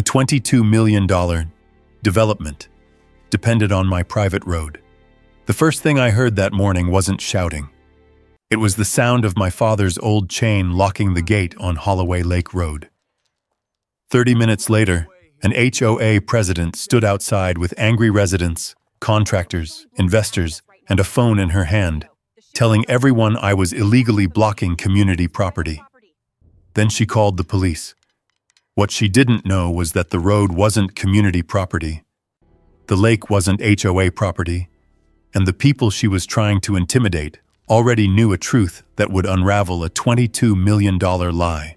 $22 million development depended on my private road. The first thing I heard that morning wasn't shouting. It was the sound of my father's old chain locking the gate on Holloway Lake Road. 30 minutes later, an HOA president stood outside with angry residents, contractors, investors, and a phone in her hand, telling everyone I was illegally blocking community property. Then she called the police. What she didn't know was that the road wasn't community property, the lake wasn't HOA property, and the people she was trying to intimidate already knew a truth that would unravel a $22 million lie.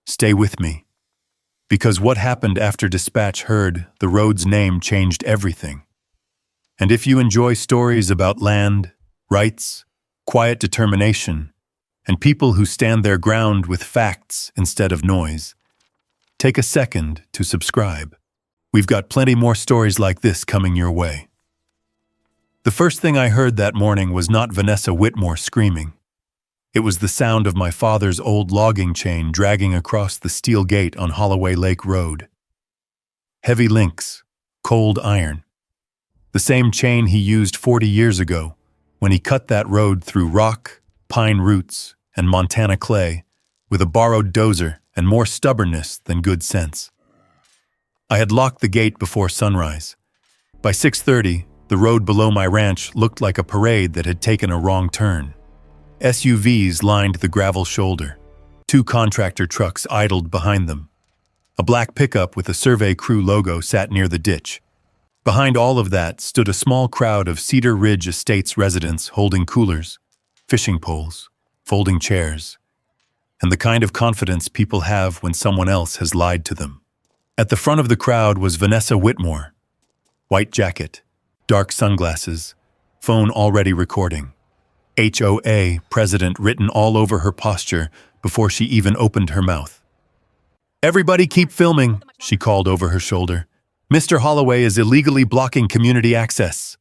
Stay with me, because what happened after Dispatch heard the road's name changed everything. And if you enjoy stories about land, rights, quiet determination, and people who stand their ground with facts instead of noise, take a second to subscribe. We've got plenty more stories like this coming your way. The first thing I heard that morning was not Vanessa Whitmore screaming. It was the sound of my father's old logging chain dragging across the steel gate on Holloway Lake Road. Heavy links, cold iron. The same chain he used 40 years ago when he cut that road through rock, pine roots, and Montana clay with a borrowed dozer and more stubbornness than good sense. I had locked the gate before sunrise. By 6:30, the road below my ranch looked like a parade that had taken a wrong turn. SUVs lined the gravel shoulder. 2 contractor trucks idled behind them. A black pickup with a survey crew logo sat near the ditch. Behind all of that stood a small crowd of Cedar Ridge Estates residents holding coolers, fishing poles, folding chairs, and the kind of confidence people have when someone else has lied to them. At the front of the crowd was Vanessa Whitmore. White jacket, dark sunglasses, phone already recording. HOA president written all over her posture before she even opened her mouth. "Everybody keep filming," she called over her shoulder. "Mr. Holloway is illegally blocking community access."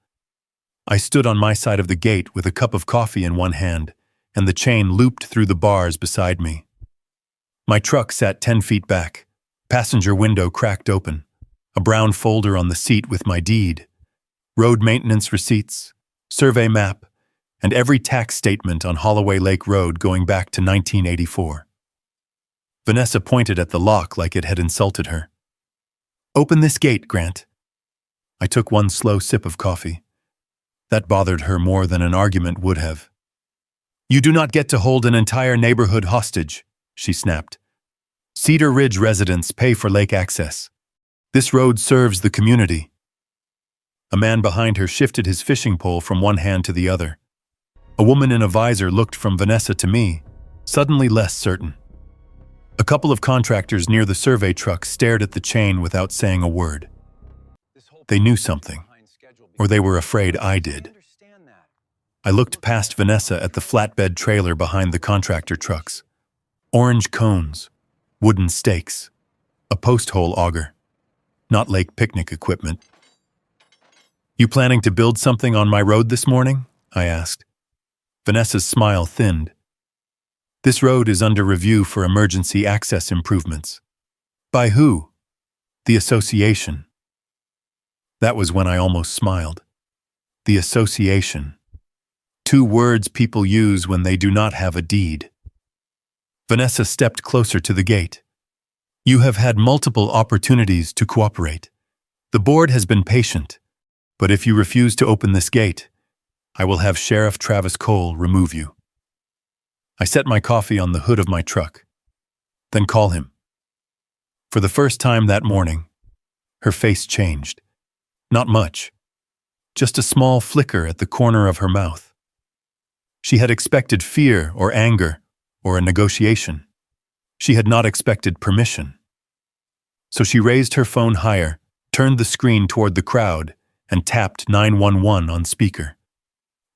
I stood on my side of the gate with a cup of coffee in one hand, and the chain looped through the bars beside me. My truck sat 10 feet back, passenger window cracked open, a brown folder on the seat with my deed, road maintenance receipts, survey map, and every tax statement on Holloway Lake Road going back to 1984. Vanessa pointed at the lock like it had insulted her. "Open this gate, Grant." I took one slow sip of coffee. That bothered her more than an argument would have. "You do not get to hold an entire neighborhood hostage," she snapped. "Cedar Ridge residents pay for lake access. This road serves the community." A man behind her shifted his fishing pole from one hand to the other. A woman in a visor looked from Vanessa to me, suddenly less certain. A couple of contractors near the survey truck stared at the chain without saying a word. They knew something, or they were afraid I did. I looked past Vanessa at the flatbed trailer behind the contractor trucks. Orange cones, wooden stakes, a post hole auger, not lake picnic equipment. "You planning to build something on my road this morning?" I asked. Vanessa's smile thinned. "This road is under review for emergency access improvements." "By who?" "The association." That was when I almost smiled. The association. 2 words people use when they do not have a deed. Vanessa stepped closer to the gate. "You have had multiple opportunities to cooperate. The board has been patient, but if you refuse to open this gate, I will have Sheriff Travis Cole remove you." I set my coffee on the hood of my truck. "Then call him." For the first time that morning, her face changed. Not much, just a small flicker at the corner of her mouth. She had expected fear or anger or a negotiation. She had not expected permission. So she raised her phone higher, turned the screen toward the crowd, and tapped 911 on speaker.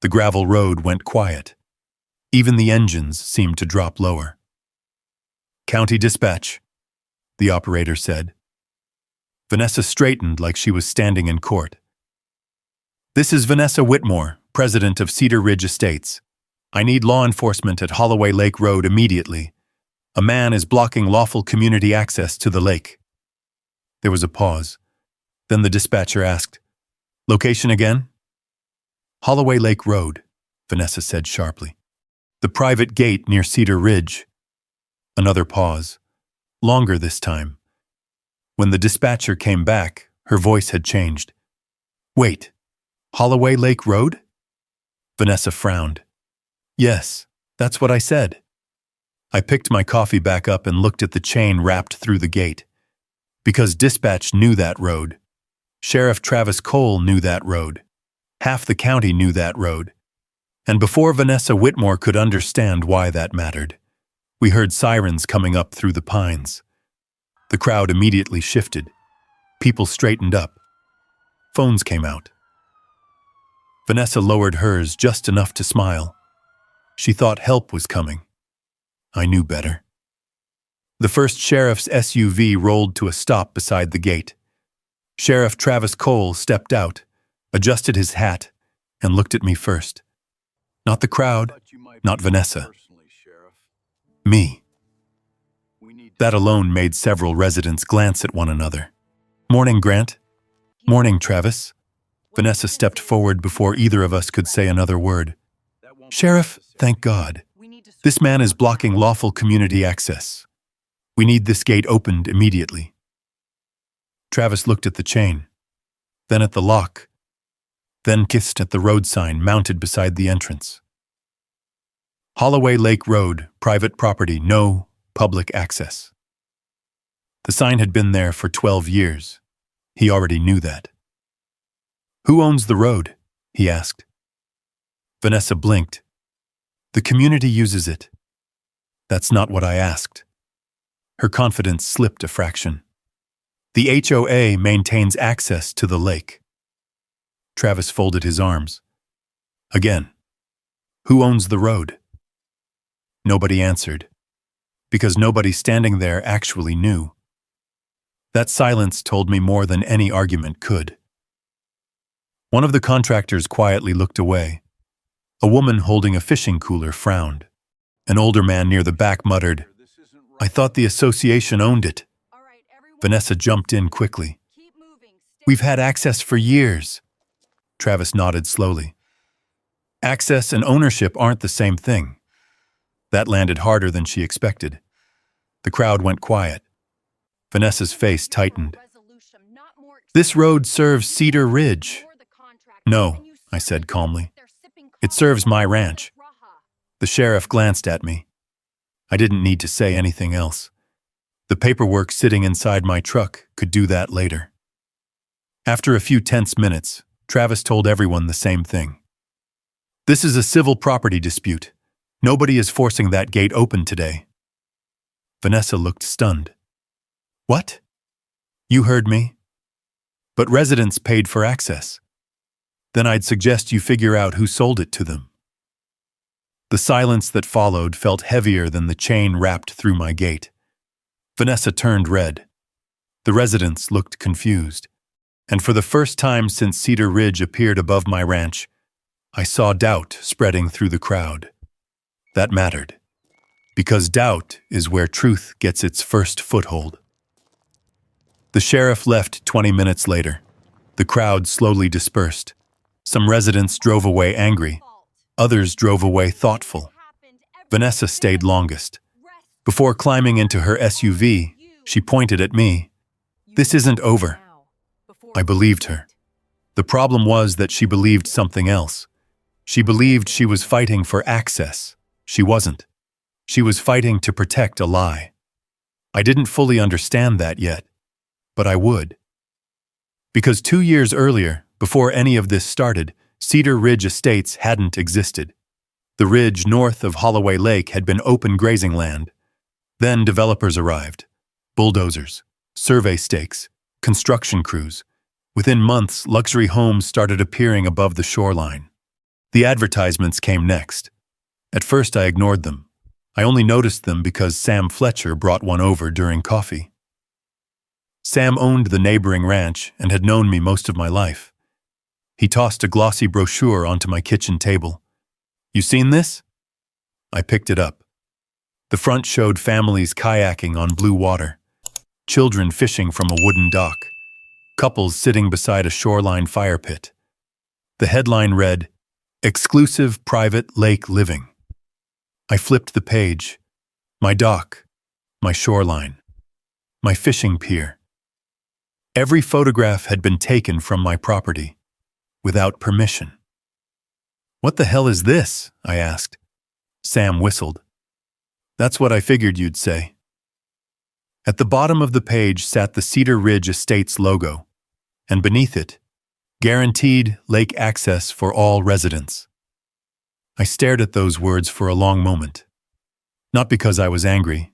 The gravel road went quiet. Even the engines seemed to drop lower. "County Dispatch," the operator said. Vanessa straightened like she was standing in court. "This is Vanessa Whitmore, president of Cedar Ridge Estates. I need law enforcement at Holloway Lake Road immediately. A man is blocking lawful community access to the lake." There was a pause. Then the dispatcher asked, "Location again?" "Holloway Lake Road," Vanessa said sharply. "The private gate near Cedar Ridge." Another pause. Longer this time. When the dispatcher came back, her voice had changed. "Wait, Holloway Lake Road?" Vanessa frowned. "Yes, that's what I said." I picked my coffee back up and looked at the chain wrapped through the gate. Because dispatch knew that road. Sheriff Travis Cole knew that road. Half the county knew that road. And before Vanessa Whitmore could understand why that mattered, we heard sirens coming up through the pines. The crowd immediately shifted. People straightened up. Phones came out. Vanessa lowered hers just enough to smile. She thought help was coming. I knew better. The first sheriff's SUV rolled to a stop beside the gate. Sheriff Travis Cole stepped out, adjusted his hat, and looked at me first. Not the crowd, not Vanessa. Me. That alone made several residents glance at one another. "Morning, Grant." "Morning, Travis." Vanessa stepped forward before either of us could say another word. "Sheriff, thank God. This man is blocking lawful community access. We need this gate opened immediately." Travis looked at the chain, then at the lock, then kissed at the road sign mounted beside the entrance. "Holloway Lake Road, private property, no public access." The sign had been there for 12 years. He already knew that. "Who owns the road?" he asked. Vanessa blinked. "The community uses it." "That's not what I asked." Her confidence slipped a fraction. "The HOA maintains access to the lake." Travis folded his arms. Again, "Who owns the road?" Nobody answered, because nobody standing there actually knew. That silence told me more than any argument could. One of the contractors quietly looked away. A woman holding a fishing cooler frowned. An older man near the back muttered, "I thought the association owned it." Vanessa jumped in quickly. "We've had access for years." Travis nodded slowly. "Access and ownership aren't the same thing." That landed harder than she expected. The crowd went quiet. Vanessa's face tightened. "This road serves Cedar Ridge." "No," I said calmly. "It serves my ranch." The sheriff glanced at me. I didn't need to say anything else. The paperwork sitting inside my truck could do that later. After a few tense minutes, Travis told everyone the same thing. "This is a civil property dispute. Nobody is forcing that gate open today." Vanessa looked stunned. "What?" "You heard me. But residents paid for access. Then I'd suggest you figure out who sold it to them." The silence that followed felt heavier than the chain wrapped through my gate. Vanessa turned red. The residents looked confused. And for the first time since Cedar Ridge appeared above my ranch, I saw doubt spreading through the crowd. That mattered. Because doubt is where truth gets its first foothold. The sheriff left 20 minutes later. The crowd slowly dispersed. Some residents drove away angry. Others drove away thoughtful. Vanessa stayed longest. Before climbing into her SUV, she pointed at me. "This isn't over." I believed her. The problem was that she believed something else. She believed she was fighting for access. She wasn't. She was fighting to protect a lie. I didn't fully understand that yet, but I would. Because 2 years earlier, before any of this started, Cedar Ridge Estates hadn't existed. The ridge north of Holloway Lake had been open grazing land. Then developers arrived. Bulldozers, survey stakes, construction crews. Within months, luxury homes started appearing above the shoreline. The advertisements came next. At first, I ignored them. I only noticed them because Sam Fletcher brought one over during coffee. Sam owned the neighboring ranch and had known me most of my life. He tossed a glossy brochure onto my kitchen table. "You seen this?" I picked it up. The front showed families kayaking on blue water. children fishing from a wooden dock, couples sitting beside a shoreline fire pit. The headline read, "Exclusive Private Lake Living." I flipped the page. My dock, my shoreline, my fishing pier. Every photograph had been taken from my property, without permission. "What the hell is this?" I asked. Sam whistled. "That's what I figured you'd say." At the bottom of the page sat the Cedar Ridge Estates logo, and beneath it, "Guaranteed lake access for all residents." I stared at those words for a long moment. Not because I was angry,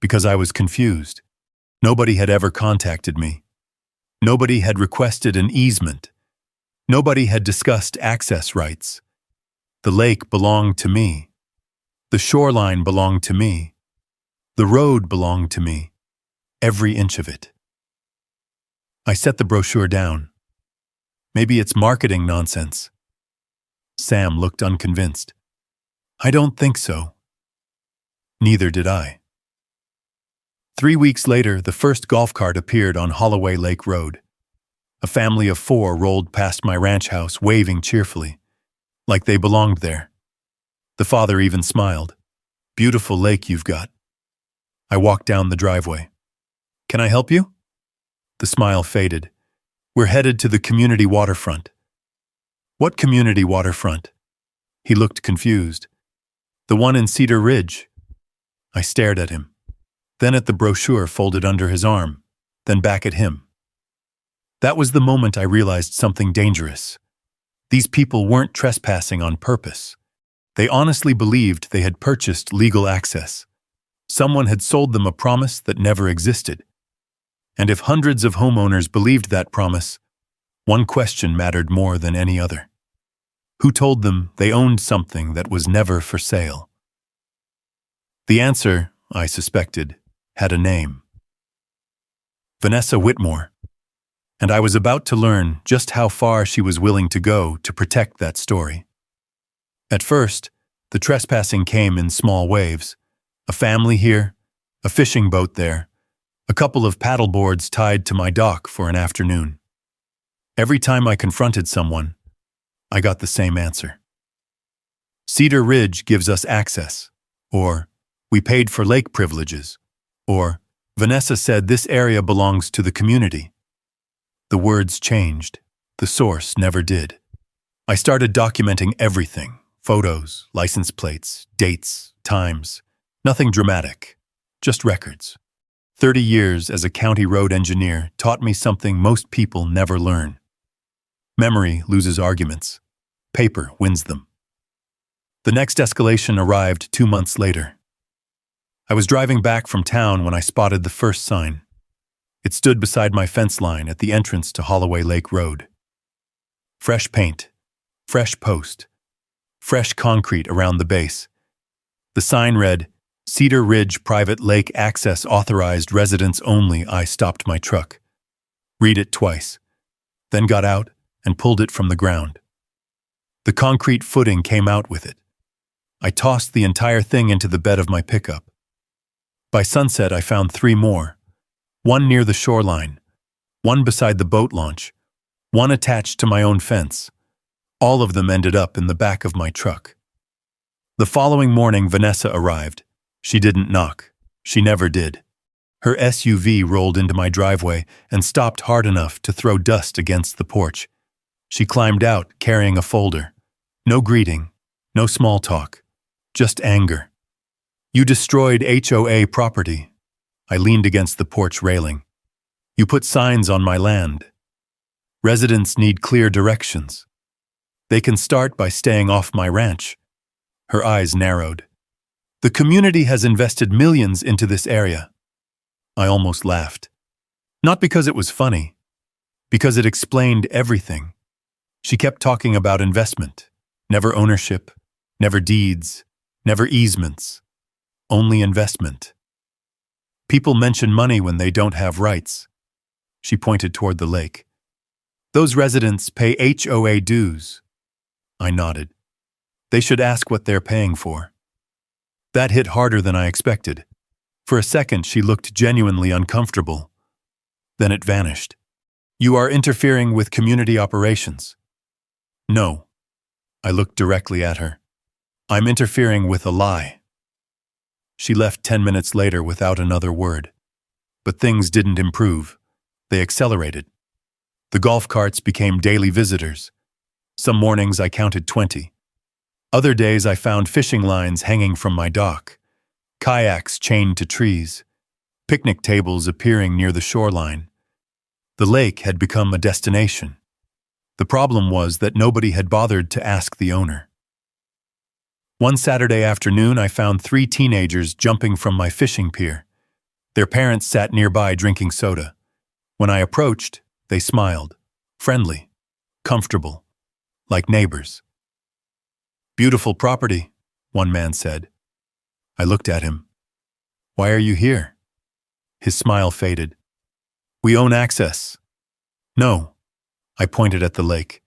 because I was confused. Nobody had ever contacted me. Nobody had requested an easement. Nobody had discussed access rights. The lake belonged to me. The shoreline belonged to me. The road belonged to me. Every inch of it. I set the brochure down. Maybe it's marketing nonsense. Sam looked unconvinced. "I don't think so." Neither did I. 3 weeks later, the first golf cart appeared on Holloway Lake Road. A family of 4 rolled past my ranch house, waving cheerfully, like they belonged there. The father even smiled. "Beautiful lake you've got." I walked down the driveway. "Can I help you?" The smile faded. "We're headed to the community waterfront." "What community waterfront?" He looked confused. "The one in Cedar Ridge." I stared at him, then at the brochure folded under his arm, then back at him. That was the moment I realized something dangerous. These people weren't trespassing on purpose. They honestly believed they had purchased legal access. Someone had sold them a promise that never existed. And if hundreds of homeowners believed that promise, one question mattered more than any other. Who told them they owned something that was never for sale? The answer, I suspected, had a name. Vanessa Whitmore. And I was about to learn just how far she was willing to go to protect that story. At first, the trespassing came in small waves. A family here, a fishing boat there, a couple of paddleboards tied to my dock for an afternoon. Every time I confronted someone, I got the same answer. Cedar Ridge gives us access, or we paid for lake privileges, or Vanessa said this area belongs to the community. The words changed. The source never did. I started documenting everything: photos, license plates, dates, times. Nothing dramatic, just records. 30 years as a county road engineer taught me something most people never learn. Memory loses arguments. Paper wins them. The next escalation arrived 2 months later. I was driving back from town when I spotted the first sign. It stood beside my fence line at the entrance to Holloway Lake Road. Fresh paint, fresh post, fresh concrete around the base. The sign read, "Cedar Ridge Private Lake Access Authorized Residents Only." I stopped my truck. Read it twice, then got out and pulled it from the ground. The concrete footing came out with it. I tossed the entire thing into the bed of my pickup. By sunset, I found 3 more. One near the shoreline, one beside the boat launch, one attached to my own fence. All of them ended up in the back of my truck. The following morning, Vanessa arrived. She didn't knock. She never did. Her SUV rolled into my driveway and stopped hard enough to throw dust against the porch. She climbed out, carrying a folder. No greeting, no small talk, just anger. "You destroyed HOA property." I leaned against the porch railing. "You put signs on my land. Residents need clear directions. They can start by staying off my ranch." Her eyes narrowed. "The community has invested millions into this area." I almost laughed. Not because it was funny, because it explained everything. She kept talking about investment. Never ownership, never deeds, never easements. Only investment. People mention money when they don't have rights. She pointed toward the lake. "Those residents pay HOA dues." I nodded. "They should ask what they're paying for." That hit harder than I expected. For a second, she looked genuinely uncomfortable. Then it vanished. "You are interfering with community operations." "No." I looked directly at her. "I'm interfering with a lie." She left 10 minutes later without another word. But things didn't improve. They accelerated. The golf carts became daily visitors. Some mornings I counted 20. Other days I found fishing lines hanging from my dock, kayaks chained to trees, picnic tables appearing near the shoreline. The lake had become a destination. The problem was that nobody had bothered to ask the owner. One Saturday afternoon, I found 3 teenagers jumping from my fishing pier. Their parents sat nearby drinking soda. When I approached, they smiled, friendly, comfortable, like neighbors. "Beautiful property," one man said. I looked at him. "Why are you here?" His smile faded. "We own access." "No," I pointed at the lake.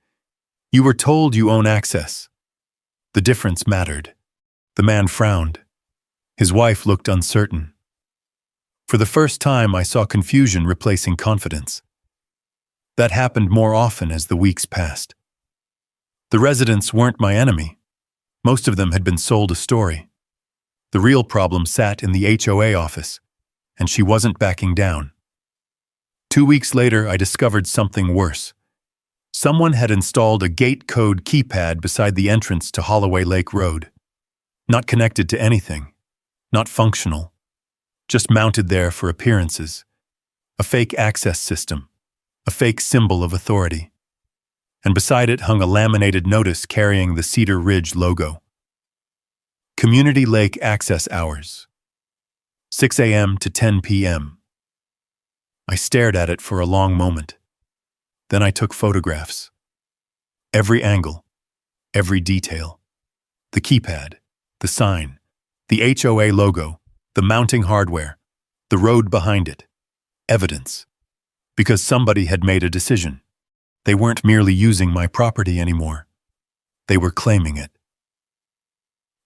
"You were told you own access." The difference mattered. The man frowned. His wife looked uncertain. For the first time, I saw confusion replacing confidence. That happened more often as the weeks passed. The residents weren't my enemy. Most of them had been sold a story. The real problem sat in the HOA office, and she wasn't backing down. 2 weeks later, I discovered something worse. Someone had installed a gate code keypad beside the entrance to Holloway Lake Road. Not connected to anything. Not functional. Just mounted there for appearances. A fake access system. A fake symbol of authority. And beside it hung a laminated notice carrying the Cedar Ridge logo. Community Lake Access Hours. 6 a.m. to 10 p.m. I stared at it for a long moment. Then I took photographs. Every angle. Every detail. The keypad. The sign. The HOA logo. The mounting hardware. The road behind it. Evidence. Because somebody had made a decision. They weren't merely using my property anymore. They were claiming it.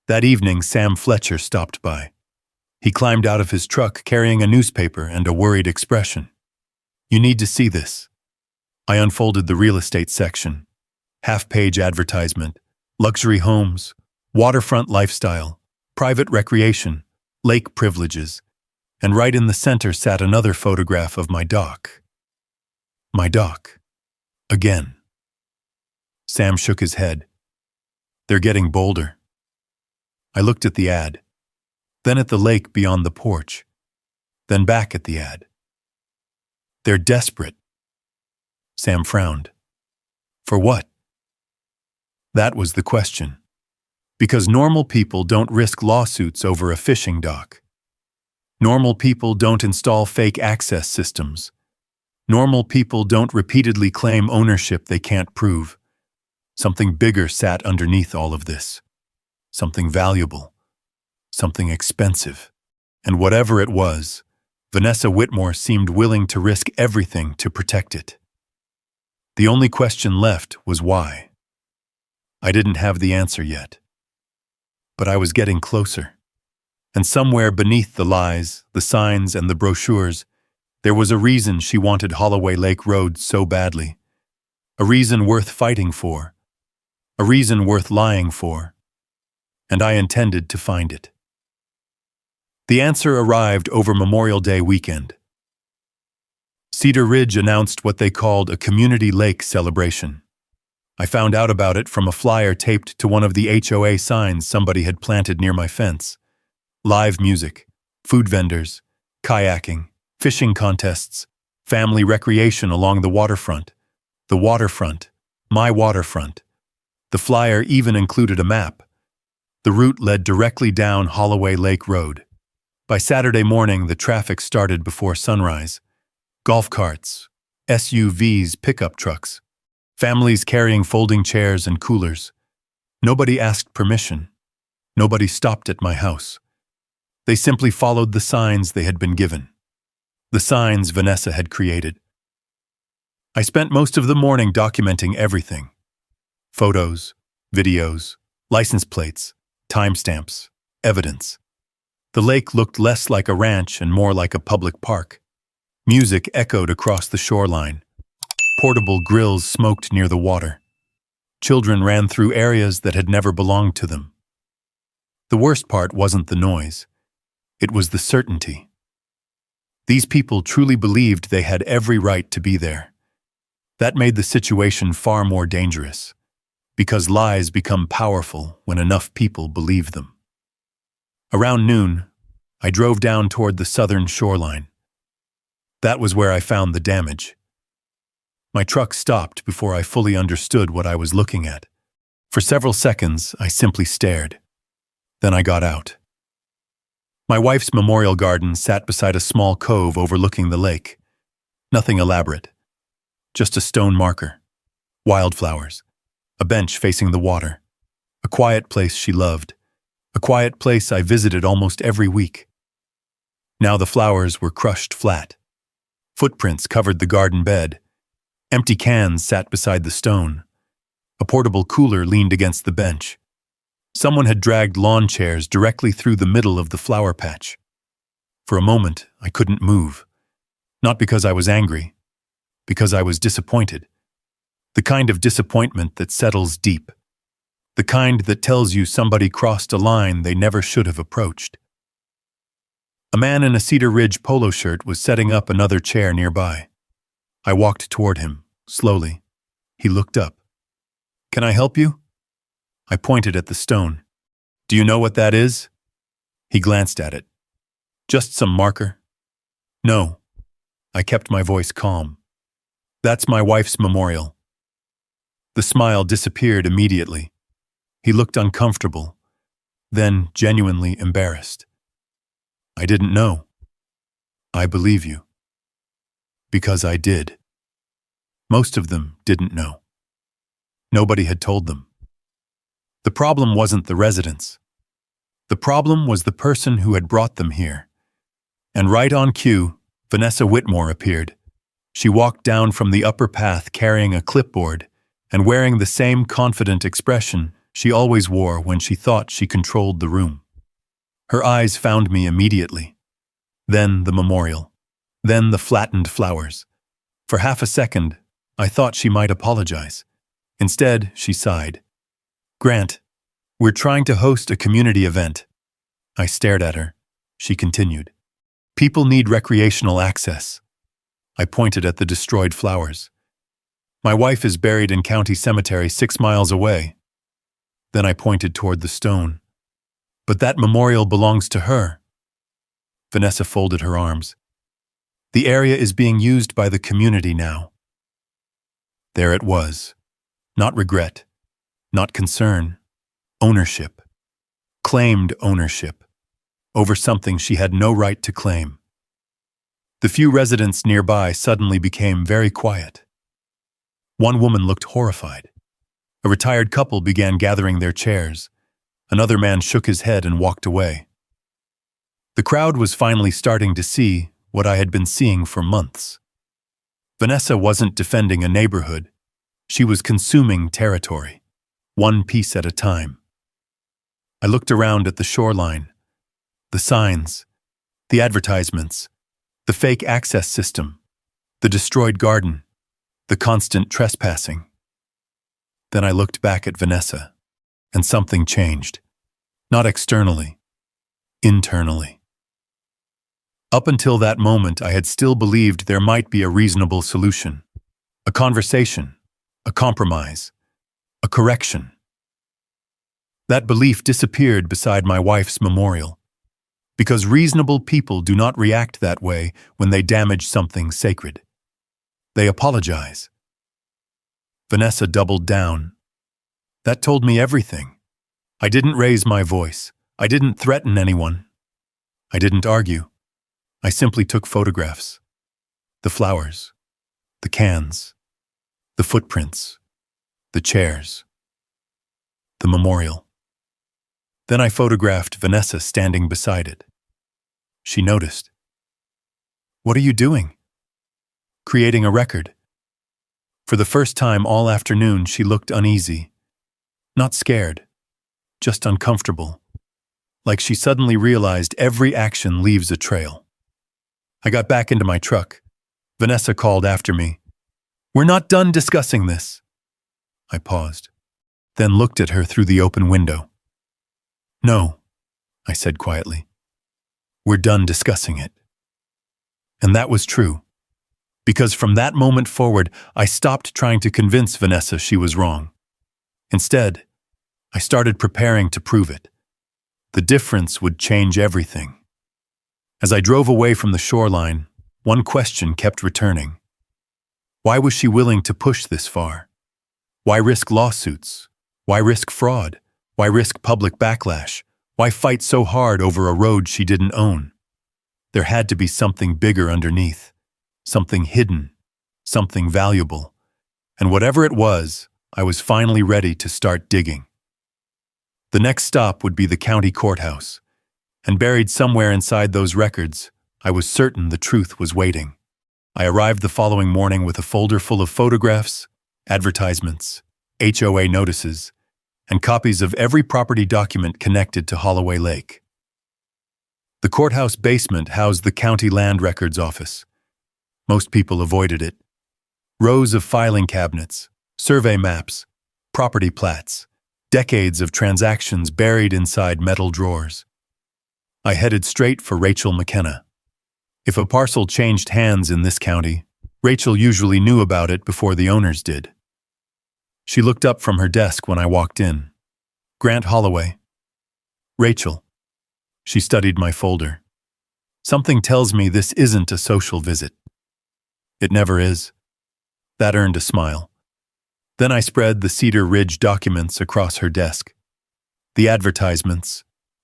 That evening, Sam Fletcher stopped by. He climbed out of his truck carrying a newspaper and a worried expression. "You need to see this." I unfolded the real estate section. Half-page advertisement, luxury homes, waterfront lifestyle, private recreation, lake privileges, and right in the center sat another photograph of my dock. My dock. Again. Sam shook his head. "They're getting bolder." I looked at the ad, then at the lake beyond the porch, then back at the ad. "They're desperate." Sam frowned. "For what?" That was the question. Because normal people don't risk lawsuits over a fishing dock. Normal people don't install fake access systems. Normal people don't repeatedly claim ownership they can't prove. Something bigger sat underneath all of this. Something valuable. Something expensive. And whatever it was, Vanessa Whitmore seemed willing to risk everything to protect it. The only question left was why. I didn't have the answer yet. But I was getting closer. And somewhere beneath the lies, the signs, and the brochures, there was a reason she wanted Holloway Lake Road so badly. A reason worth fighting for. A reason worth lying for. And I intended to find it. The answer arrived over Memorial Day weekend. Cedar Ridge announced what they called a community lake celebration. I found out about it from a flyer taped to one of the HOA signs somebody had planted near my fence. Live music, food vendors, kayaking, fishing contests, family recreation along the waterfront. The waterfront, my waterfront. The flyer even included a map. The route led directly down Holloway Lake Road. By Saturday morning, the traffic started before sunrise. Golf carts, SUVs, pickup trucks, families carrying folding chairs and coolers. Nobody asked permission. Nobody stopped at my house. They simply followed the signs they had been given. The signs Vanessa had created. I spent most of the morning documenting everything. Photos, videos, license plates, timestamps, evidence. The lake looked less like a ranch and more like a public park. Music echoed across the shoreline. Portable grills smoked near the water. Children ran through areas that had never belonged to them. The worst part wasn't the noise. It was the certainty. These people truly believed they had every right to be there. That made the situation far more dangerous, because lies become powerful when enough people believe them. Around noon, I drove down toward the southern shoreline. That was where I found the damage. My truck stopped before I fully understood what I was looking at. For several seconds, I simply stared. Then I got out. My wife's memorial garden sat beside a small cove overlooking the lake. Nothing elaborate. Just a stone marker, wildflowers, a bench facing the water, a quiet place she loved, a quiet place I visited almost every week. Now the flowers were crushed flat. Footprints covered the garden bed. Empty cans sat beside the stone. A portable cooler leaned against the bench. Someone had dragged lawn chairs directly through the middle of the flower patch. For a moment, I couldn't move. Not because I was angry, because I was disappointed. The kind of disappointment that settles deep. The kind that tells you somebody crossed a line they never should have approached. A man in a Cedar Ridge polo shirt was setting up another chair nearby. I walked toward him, slowly. He looked up. "Can I help you?" I pointed at the stone. "Do you know what that is?" He glanced at it. "Just some marker." "No." I kept my voice calm. "That's my wife's memorial." The smile disappeared immediately. He looked uncomfortable, then genuinely embarrassed. "I didn't know." "I believe you." Because I did. Most of them didn't know. Nobody had told them. The problem wasn't the residents. The problem was the person who had brought them here. And right on cue, Vanessa Whitmore appeared. She walked down from the upper path carrying a clipboard and wearing the same confident expression she always wore when she thought she controlled the room. Her eyes found me immediately. Then the memorial. Then the flattened flowers. For half a second, I thought she might apologize. Instead, she sighed. "Grant, we're trying to host a community event." I stared at her. She continued. "People need recreational access." I pointed at the destroyed flowers. "My wife is buried in County Cemetery 6 miles away." Then I pointed toward the stone. "But that memorial belongs to her." Vanessa folded her arms. "The area is being used by the community now." There it was. Not regret. Not concern. Ownership. Claimed ownership. Over something she had no right to claim. The few residents nearby suddenly became very quiet. One woman looked horrified. A retired couple began gathering their chairs. Another man shook his head and walked away. The crowd was finally starting to see what I had been seeing for months. Vanessa wasn't defending a neighborhood. She was consuming territory, one piece at a time. I looked around at the shoreline, the signs, the advertisements, the fake access system, the destroyed garden, the constant trespassing. Then I looked back at Vanessa, and something changed. Not externally, internally. Up until that moment, I had still believed there might be a reasonable solution, a conversation, a compromise, a correction. That belief disappeared beside my wife's memorial, because reasonable people do not react that way when they damage something sacred. They apologize. Vanessa doubled down. That told me everything. I didn't raise my voice. I didn't threaten anyone. I didn't argue. I simply took photographs. The flowers, the cans, the footprints, the chairs, the memorial. Then I photographed Vanessa standing beside it. She noticed. "What are you doing?" "Creating a record." For the first time all afternoon, she looked uneasy. Not scared, just uncomfortable. like she suddenly realized every action leaves a trail. I got back into my truck. Vanessa called after me. "We're not done discussing this." I paused, then looked at her through the open window. "No," I said quietly. "We're done discussing it." And that was true, because from that moment forward, I stopped trying to convince Vanessa she was wrong. Instead, I started preparing to prove it. The difference would change everything. As I drove away from the shoreline, one question kept returning. Why was she willing to push this far? Why risk lawsuits? Why risk fraud? Why risk public backlash? Why fight so hard over a road she didn't own? There had to be something bigger underneath, something hidden, something valuable. And whatever it was, I was finally ready to start digging. The next stop would be the county courthouse, and buried somewhere inside those records, I was certain the truth was waiting. I arrived the following morning with a folder full of photographs, advertisements, HOA notices, and copies of every property document connected to Holloway Lake. The courthouse basement housed the county land records office. Most people avoided it. Rows of filing cabinets, survey maps, property plats, decades of transactions buried inside metal drawers. I headed straight for Rachel McKenna. If a parcel changed hands in this county, Rachel usually knew about it before the owners did. She looked up from her desk when I walked in. "Grant Holloway." "Rachel." She studied my folder. "Something tells me this isn't a social visit." "It never is." That earned a smile. Then I spread the Cedar Ridge documents across her desk. The advertisements,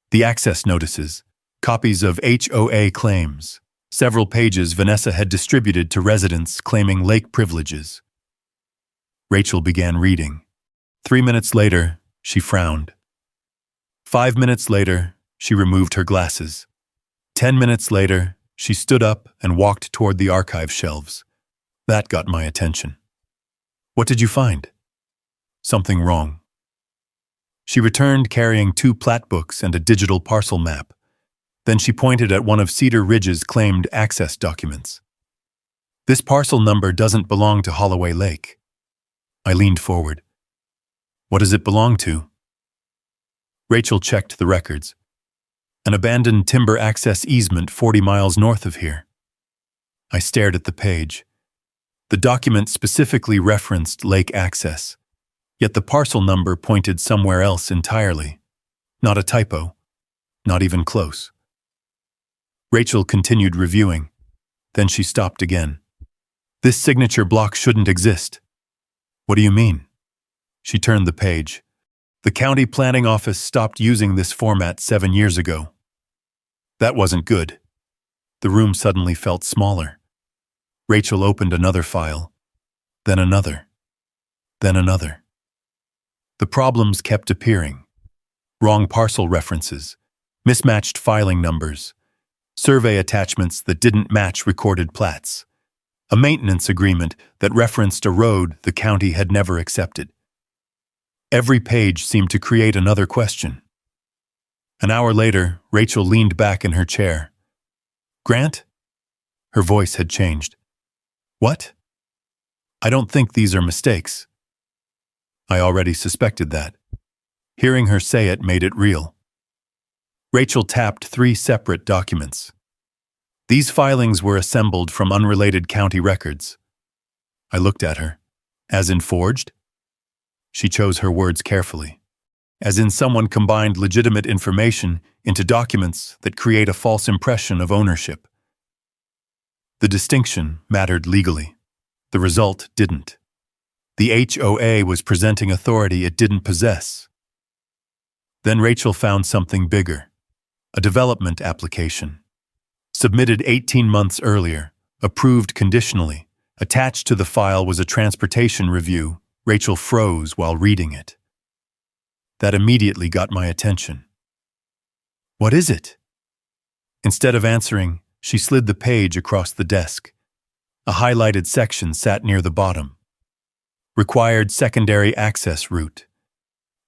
the access notices, copies of HOA claims, several pages Vanessa had distributed to residents claiming lake privileges. Rachel began reading. 3 minutes later, she frowned. 5 minutes later, she removed her glasses. 10 minutes later, she stood up and walked toward the archive shelves. That got my attention. "What did you find?" "Something wrong." She returned carrying 2 plat books and a digital parcel map. Then she pointed at one of Cedar Ridge's claimed access documents. "This parcel number doesn't belong to Holloway Lake." I leaned forward. "What does it belong to?" Rachel checked the records. "An abandoned timber access easement 40 miles north of here." I stared at the page. The document specifically referenced lake access, yet the parcel number pointed somewhere else entirely. Not a typo, not even close. Rachel continued reviewing. Then she stopped again. "This signature block shouldn't exist." "What do you mean?" She turned the page. "The county planning office stopped using this format 7 years ago." That wasn't good. The room suddenly felt smaller. Rachel opened another file, then another, then another. The problems kept appearing. Wrong parcel references, mismatched filing numbers, survey attachments that didn't match recorded plats, a maintenance agreement that referenced a road the county had never accepted. Every page seemed to create another question. An hour later, Rachel leaned back in her chair. "Grant?" Her voice had changed. "What?" "I don't think these are mistakes." I already suspected that. Hearing her say it made it real. Rachel tapped 3 separate documents. These filings were assembled from unrelated county records. I looked at her. "As in forged?" She chose her words carefully. "As in someone combined legitimate information into documents that create a false impression of ownership." The distinction mattered legally. The result didn't. The HOA was presenting authority it didn't possess. Then Rachel found something bigger. A development application. Submitted 18 months earlier, approved conditionally. Attached to the file was a transportation review. Rachel froze while reading it. That immediately got my attention. "What is it?" Instead of answering, she slid the page across the desk. A highlighted section sat near the bottom. Required secondary access route.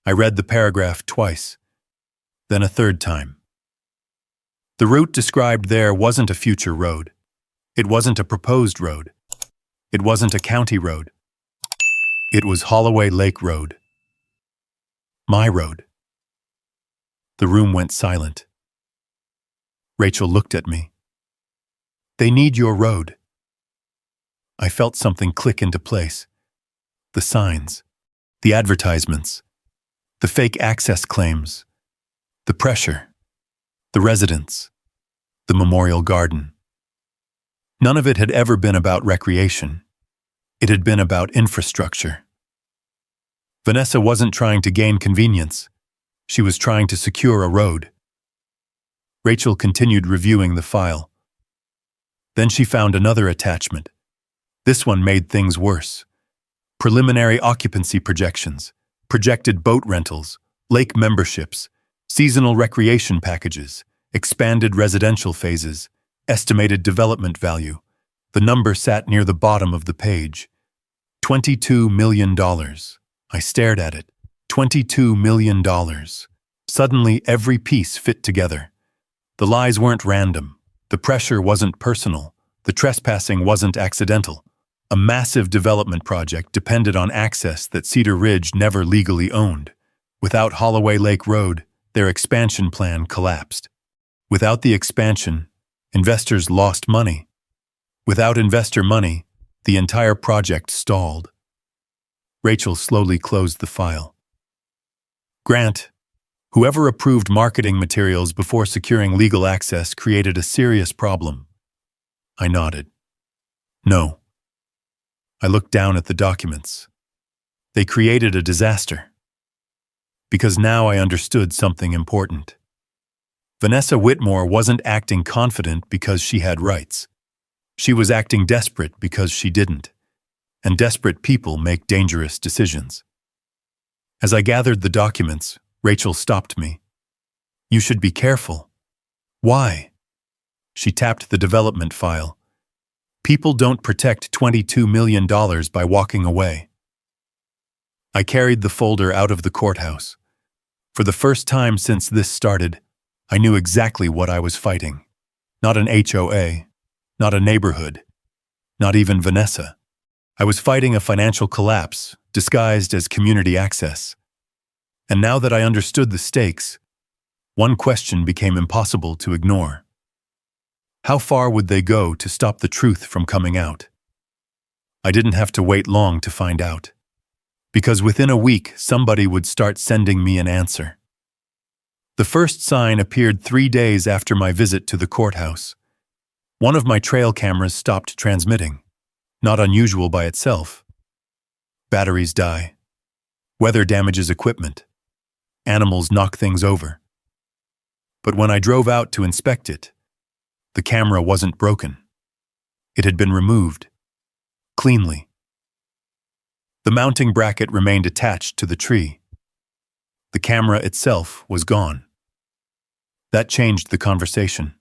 I read the paragraph twice, then a third time. The route described there wasn't a future road. It wasn't a proposed road. It wasn't a county road. It was Holloway Lake Road. My road. The room went silent. Rachel looked at me. They need your road. I felt something click into place. The signs, the advertisements, the fake access claims, the pressure, the residents, the memorial garden. None of it had ever been about recreation. It had been about infrastructure. Vanessa wasn't trying to gain convenience. She was trying to secure a road. Rachel continued reviewing the file. Then she found another attachment. This one made things worse. Preliminary occupancy projections, projected boat rentals, lake memberships, seasonal recreation packages, expanded residential phases, estimated development value. The number sat near the bottom of the page. $22 million. I stared at it. $22 million. Suddenly, every piece fit together. The lies weren't random. The pressure wasn't personal. The trespassing wasn't accidental. A massive development project depended on access that Cedar Ridge never legally owned. Without Holloway Lake Road, their expansion plan collapsed. Without the expansion, investors lost money. Without investor money, the entire project stalled. Rachel slowly closed the file. Grant, whoever approved marketing materials before securing legal access created a serious problem. I nodded. No. I looked down at the documents. They created a disaster. Because now I understood something important. Vanessa Whitmore wasn't acting confident because she had rights. She was acting desperate because she didn't. And desperate people make dangerous decisions. As I gathered the documents, Rachel stopped me. You should be careful. Why? She tapped the development file. People don't protect $22 million by walking away. I carried the folder out of the courthouse. For the first time since this started, I knew exactly what I was fighting. Not an HOA, not a neighborhood, not even Vanessa. I was fighting a financial collapse disguised as community access. And now that I understood the stakes, one question became impossible to ignore. How far would they go to stop the truth from coming out? I didn't have to wait long to find out. Because within a week, somebody would start sending me an answer. The first sign appeared 3 days after my visit to the courthouse. One of my trail cameras stopped transmitting. Not unusual by itself. Batteries die. Weather damages equipment. Animals knock things over. But when I drove out to inspect it, the camera wasn't broken. It had been removed. Cleanly. The mounting bracket remained attached to the tree. The camera itself was gone. That changed the conversation.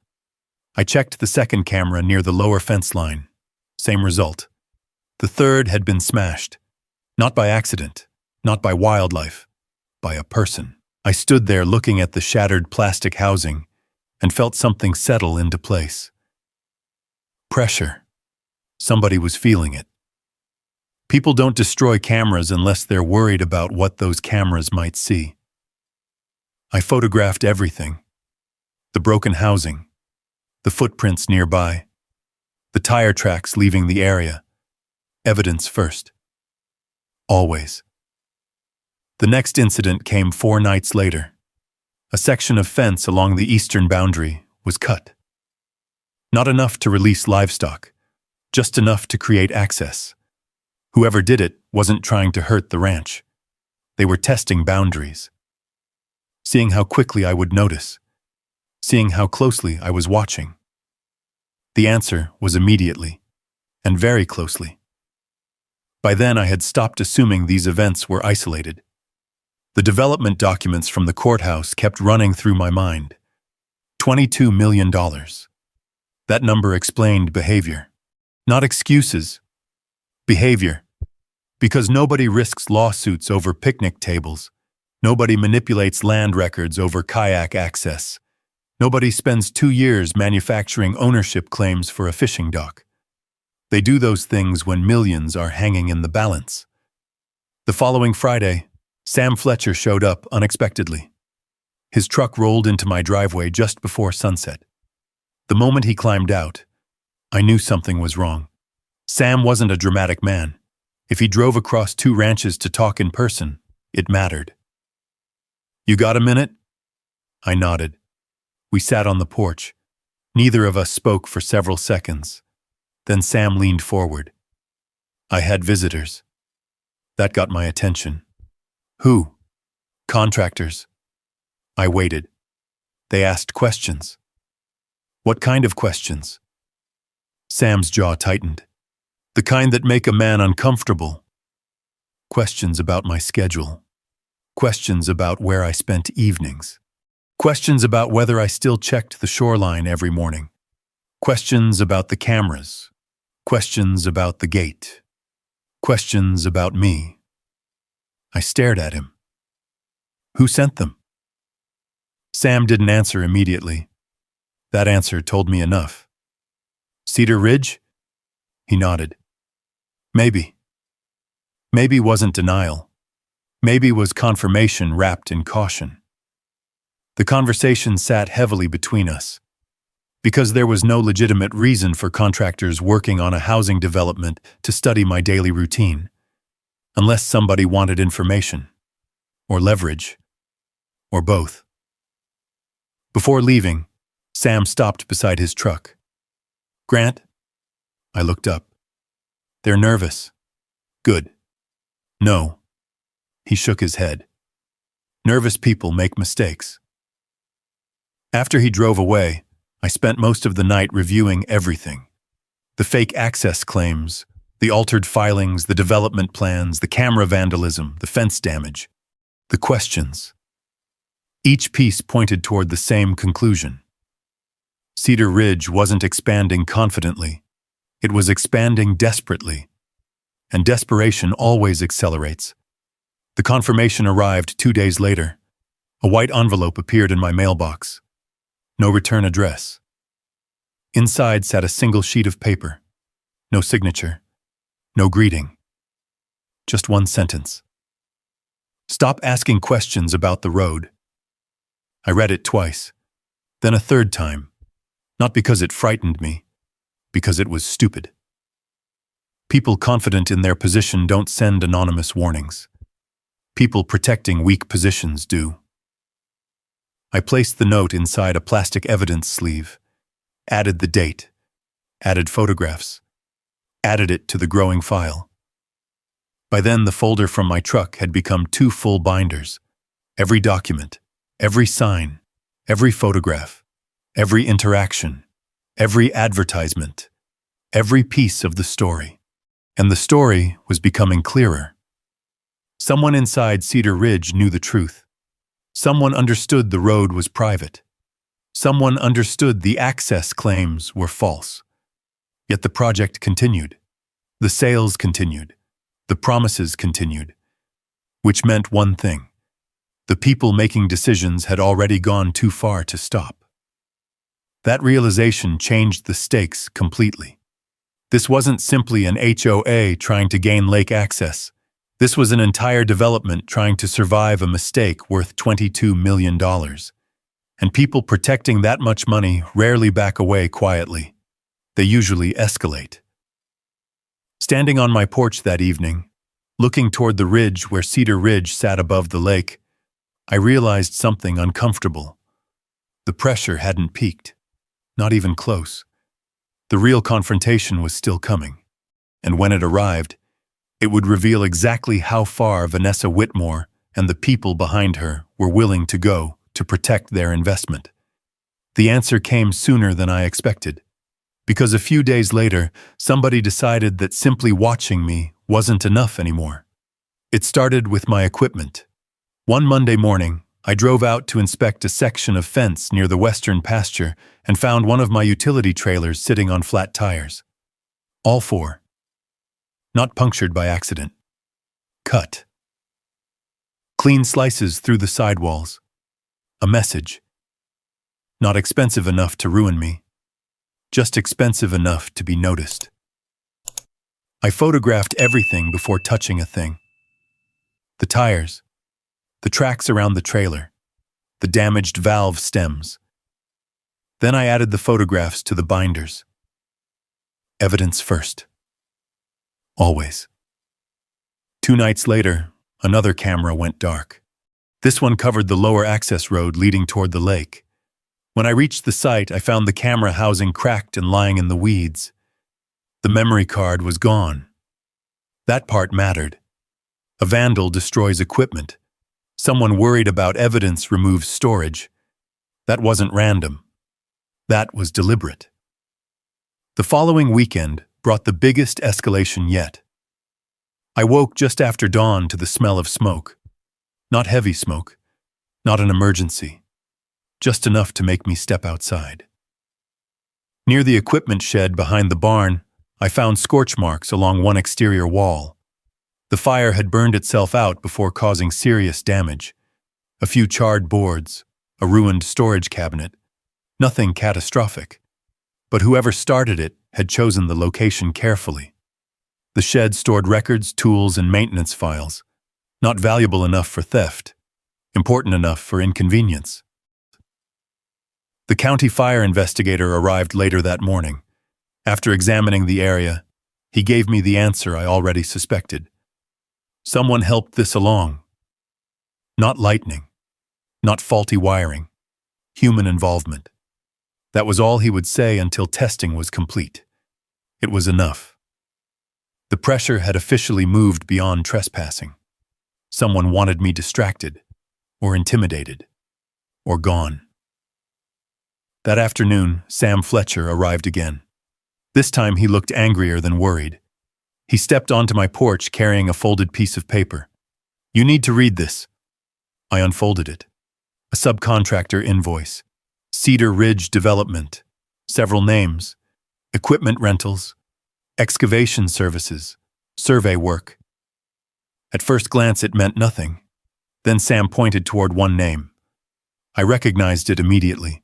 I checked the second camera near the lower fence line. Same result. The third had been smashed. Not by accident, not by wildlife, by a person. I stood there looking at the shattered plastic housing and felt something settle into place. Pressure. Somebody was feeling it. People don't destroy cameras unless they're worried about what those cameras might see. I photographed everything. The broken housing, the footprints nearby, the tire tracks leaving the area. Evidence first. Always. The next incident came 4 nights later. A section of fence along the eastern boundary was cut. Not enough to release livestock, just enough to create access. Whoever did it wasn't trying to hurt the ranch. They were testing boundaries. Seeing how quickly I would notice. Seeing how closely I was watching. The answer was immediately, and very closely. By then I had stopped assuming these events were isolated. The development documents from the courthouse kept running through my mind. $22 million. That number explained behavior. Not excuses. Behavior. Because nobody risks lawsuits over picnic tables. Nobody manipulates land records over kayak access. Nobody spends 2 years manufacturing ownership claims for a fishing dock. They do those things when millions are hanging in the balance. The following Friday, Sam Fletcher showed up unexpectedly. His truck rolled into my driveway just before sunset. The moment he climbed out, I knew something was wrong. Sam wasn't a dramatic man. If he drove across 2 ranches to talk in person, it mattered. "You got a minute?" I nodded. We sat on the porch. Neither of us spoke for several seconds. Then Sam leaned forward. "I had visitors." That got my attention. "Who?" "Contractors." I waited. They asked questions. "What kind of questions?" Sam's jaw tightened. "The kind that make a man uncomfortable. Questions about my schedule. Questions about where I spent evenings. Questions about whether I still checked the shoreline every morning. Questions about the cameras. Questions about the gate. Questions about me." I stared at him. "Who sent them?" Sam didn't answer immediately. That answer told me enough. "Cedar Ridge?" He nodded. "Maybe." Maybe wasn't denial. Maybe was confirmation wrapped in caution. The conversation sat heavily between us. Because there was no legitimate reason for contractors working on a housing development to study my daily routine, unless somebody wanted information, or leverage, or both. Before leaving, Sam stopped beside his truck. "Grant?" I looked up. "They're nervous." "Good." "No." He shook his head. "Nervous people make mistakes." After he drove away, I spent most of the night reviewing everything. The fake access claims, the altered filings, the development plans, the camera vandalism, the fence damage, the questions. Each piece pointed toward the same conclusion. Cedar Ridge wasn't expanding confidently. It was expanding desperately. And desperation always accelerates. The confirmation arrived 2 days later. A white envelope appeared in my mailbox. No return address. Inside sat a single sheet of paper. No signature. No greeting. Just one sentence. "Stop asking questions about the road." I read it twice, then a third time, not because it frightened me, because it was stupid. People confident in their position don't send anonymous warnings. People protecting weak positions do. I placed the note inside a plastic evidence sleeve, added the date, added photographs, added it to the growing file. By then, the folder from my truck had become 2 full binders. Every document, every sign, every photograph, every interaction, every advertisement, every piece of the story. And the story was becoming clearer. Someone inside Cedar Ridge knew the truth. Someone understood the road was private. Someone understood the access claims were false. Yet the project continued. The sales continued. The promises continued. Which meant one thing. The people making decisions had already gone too far to stop. That realization changed the stakes completely. This wasn't simply an HOA trying to gain lake access. This was an entire development trying to survive a mistake worth $22 million. And people protecting that much money rarely back away quietly. They usually escalate. Standing on my porch that evening, looking toward the ridge where Cedar Ridge sat above the lake, I realized something uncomfortable. The pressure hadn't peaked, not even close. The real confrontation was still coming, and when it arrived, it would reveal exactly how far Vanessa Whitmore and the people behind her were willing to go to protect their investment. The answer came sooner than I expected, because a few days later, somebody decided that simply watching me wasn't enough anymore. It started with my equipment. One Monday morning, I drove out to inspect a section of fence near the western pasture and found one of my utility trailers sitting on flat tires. All 4. Not punctured by accident. Cut. Clean slices through the sidewalls. A message. Not expensive enough to ruin me, just expensive enough to be noticed. I photographed everything before touching a thing. The tires, the tracks around the trailer, the damaged valve stems. Then I added the photographs to the binders. Evidence first. Always. 2 nights later, another camera went dark. This one covered the lower access road leading toward the lake. When I reached the site, I found the camera housing cracked and lying in the weeds. The memory card was gone. That part mattered. A vandal destroys equipment. Someone worried about evidence removes storage. That wasn't random. That was deliberate. The following weekend brought the biggest escalation yet. I woke just after dawn to the smell of smoke. Not heavy smoke, not an emergency, just enough to make me step outside. Near the equipment shed behind the barn, I found scorch marks along one exterior wall. The fire had burned itself out before causing serious damage. A few charred boards, a ruined storage cabinet. Nothing catastrophic. But whoever started it had chosen the location carefully. The shed stored records, tools, and maintenance files. Not valuable enough for theft. Important enough for inconvenience. The county fire investigator arrived later that morning. After examining the area, he gave me the answer I already suspected. Someone helped this along. Not lightning. Not faulty wiring. Human involvement. That was all he would say until testing was complete. It was enough. The pressure had officially moved beyond trespassing. Someone wanted me distracted, or intimidated, or gone. That afternoon, Sam Fletcher arrived again. This time he looked angrier than worried. He stepped onto my porch carrying a folded piece of paper. "You need to read this." I unfolded it. A subcontractor invoice. Cedar Ridge Development. Several names. Equipment rentals. Excavation services. Survey work. At first glance it meant nothing. Then Sam pointed toward one name. I recognized it immediately.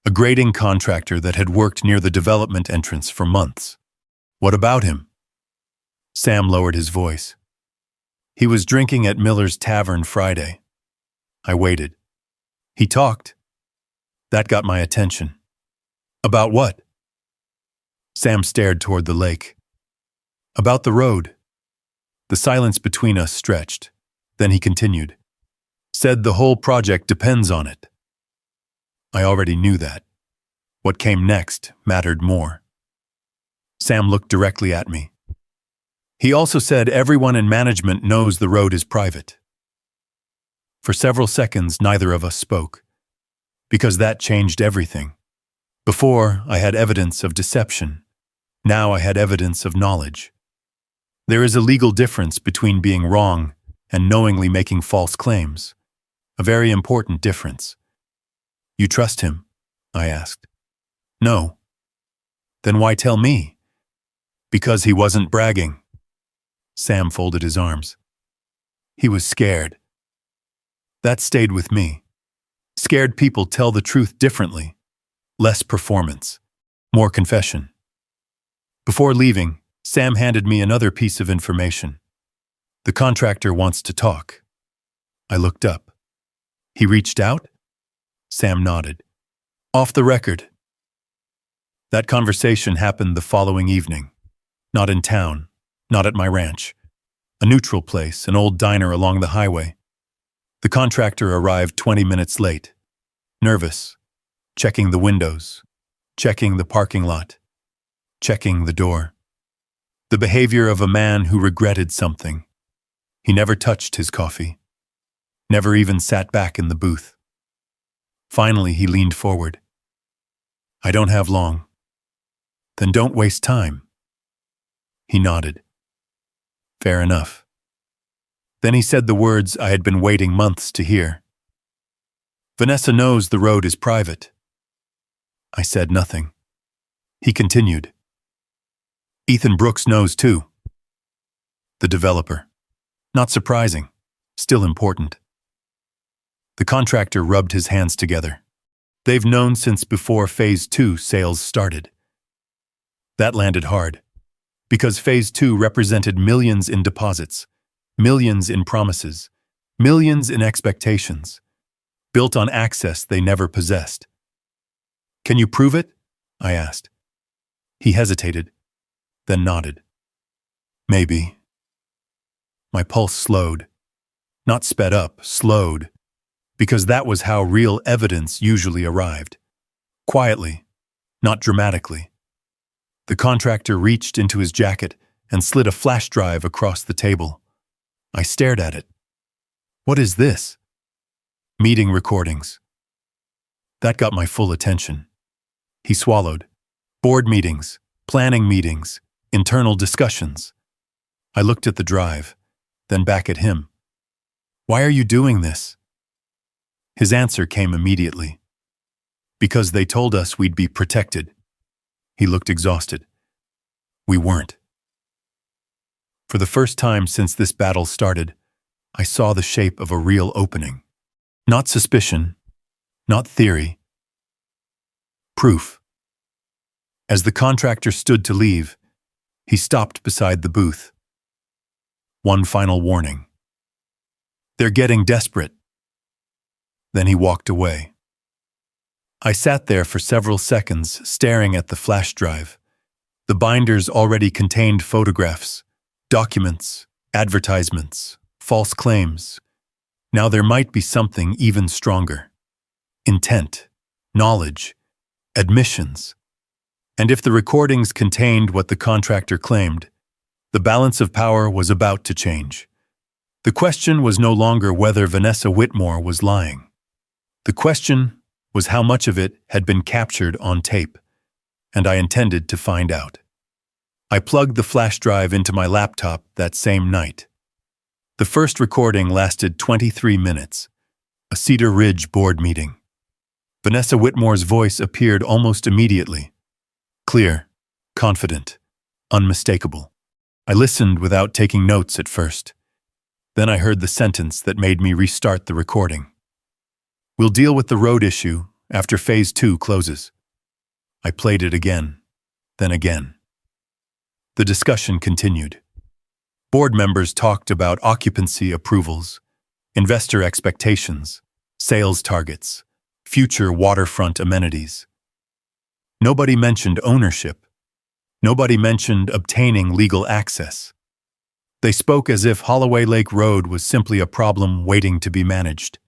A grading contractor that had worked near the development entrance for months. What about him? Sam lowered his voice. He was drinking at Miller's Tavern Friday. I waited. He talked. That got my attention. About what? Sam stared toward the lake. About the road. The silence between us stretched. Then he continued. Said the whole project depends on it. I already knew that. What came next mattered more. Sam looked directly at me. He also said everyone in management knows the road is private. For several seconds, neither of us spoke. Because that changed everything. Before, I had evidence of deception. Now I had evidence of knowledge. There is a legal difference between being wrong and knowingly making false claims. A very important difference. You trust him? I asked. No. Then why tell me? Because he wasn't bragging. Sam folded his arms. He was scared. That stayed with me. Scared people tell the truth differently. Less performance. More confession. Before leaving, Sam handed me another piece of information. The contractor wants to talk. I looked up. He reached out? Sam nodded. Off the record. That conversation happened the following evening. Not in town, not at my ranch. A neutral place, an old diner along the highway. The contractor arrived 20 minutes late. Nervous. Checking the windows. Checking the parking lot. Checking the door. The behavior of a man who regretted something. He never touched his coffee. Never even sat back in the booth. Finally, he leaned forward. I don't have long. Then don't waste time. He nodded. Fair enough. Then he said the words I had been waiting months to hear. Vanessa knows the road is private. I said nothing. He continued. Ethan Brooks knows too. The developer. Not surprising. Still important. The contractor rubbed his hands together. They've known since before Phase 2 sales started. That landed hard, because Phase 2 represented millions in deposits, millions in promises, millions in expectations, built on access they never possessed. "Can you prove it?" I asked. He hesitated, then nodded. "Maybe." My pulse slowed. Not sped up, slowed, because that was how real evidence usually arrived. Quietly, not dramatically. The contractor reached into his jacket and slid a flash drive across the table. I stared at it. "What is this?" "Meeting recordings." That got my full attention. He swallowed. "Board meetings, planning meetings, internal discussions." I looked at the drive, then back at him. "Why are you doing this?" His answer came immediately. "Because they told us we'd be protected." He looked exhausted. We weren't. For the first time since this battle started, I saw the shape of a real opening. Not suspicion, not theory. Proof. As the contractor stood to leave, he stopped beside the booth. One final warning. "They're getting desperate." Then he walked away. I sat there for several seconds, staring at the flash drive. The binders already contained photographs, documents, advertisements, false claims. Now there might be something even stronger. Intent, knowledge, admissions. And if the recordings contained what the contractor claimed, the balance of power was about to change. The question was no longer whether Vanessa Whitmore was lying. The question was how much of it had been captured on tape, and I intended to find out. I plugged the flash drive into my laptop that same night. The first recording lasted 23 minutes, a Cedar Ridge board meeting. Vanessa Whitmore's voice appeared almost immediately. Clear, confident, unmistakable. I listened without taking notes at first. Then I heard the sentence that made me restart the recording. "We'll deal with the road issue after Phase 2 closes." I played it again, then again. The discussion continued. Board members talked about occupancy approvals, investor expectations, sales targets, future waterfront amenities. Nobody mentioned ownership. Nobody mentioned obtaining legal access. They spoke as if Holloway Lake Road was simply a problem waiting to be managed.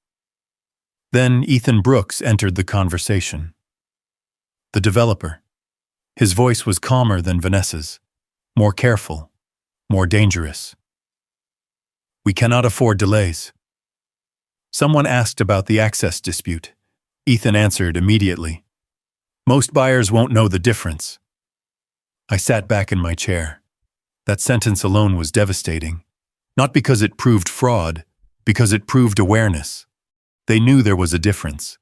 Then Ethan Brooks entered the conversation. The developer. His voice was calmer than Vanessa's, more careful, more dangerous. "We cannot afford delays." Someone asked about the access dispute. Ethan answered immediately. "Most buyers won't know the difference." I sat back in my chair. That sentence alone was devastating. Not because it proved fraud, because it proved awareness. They knew there was a difference.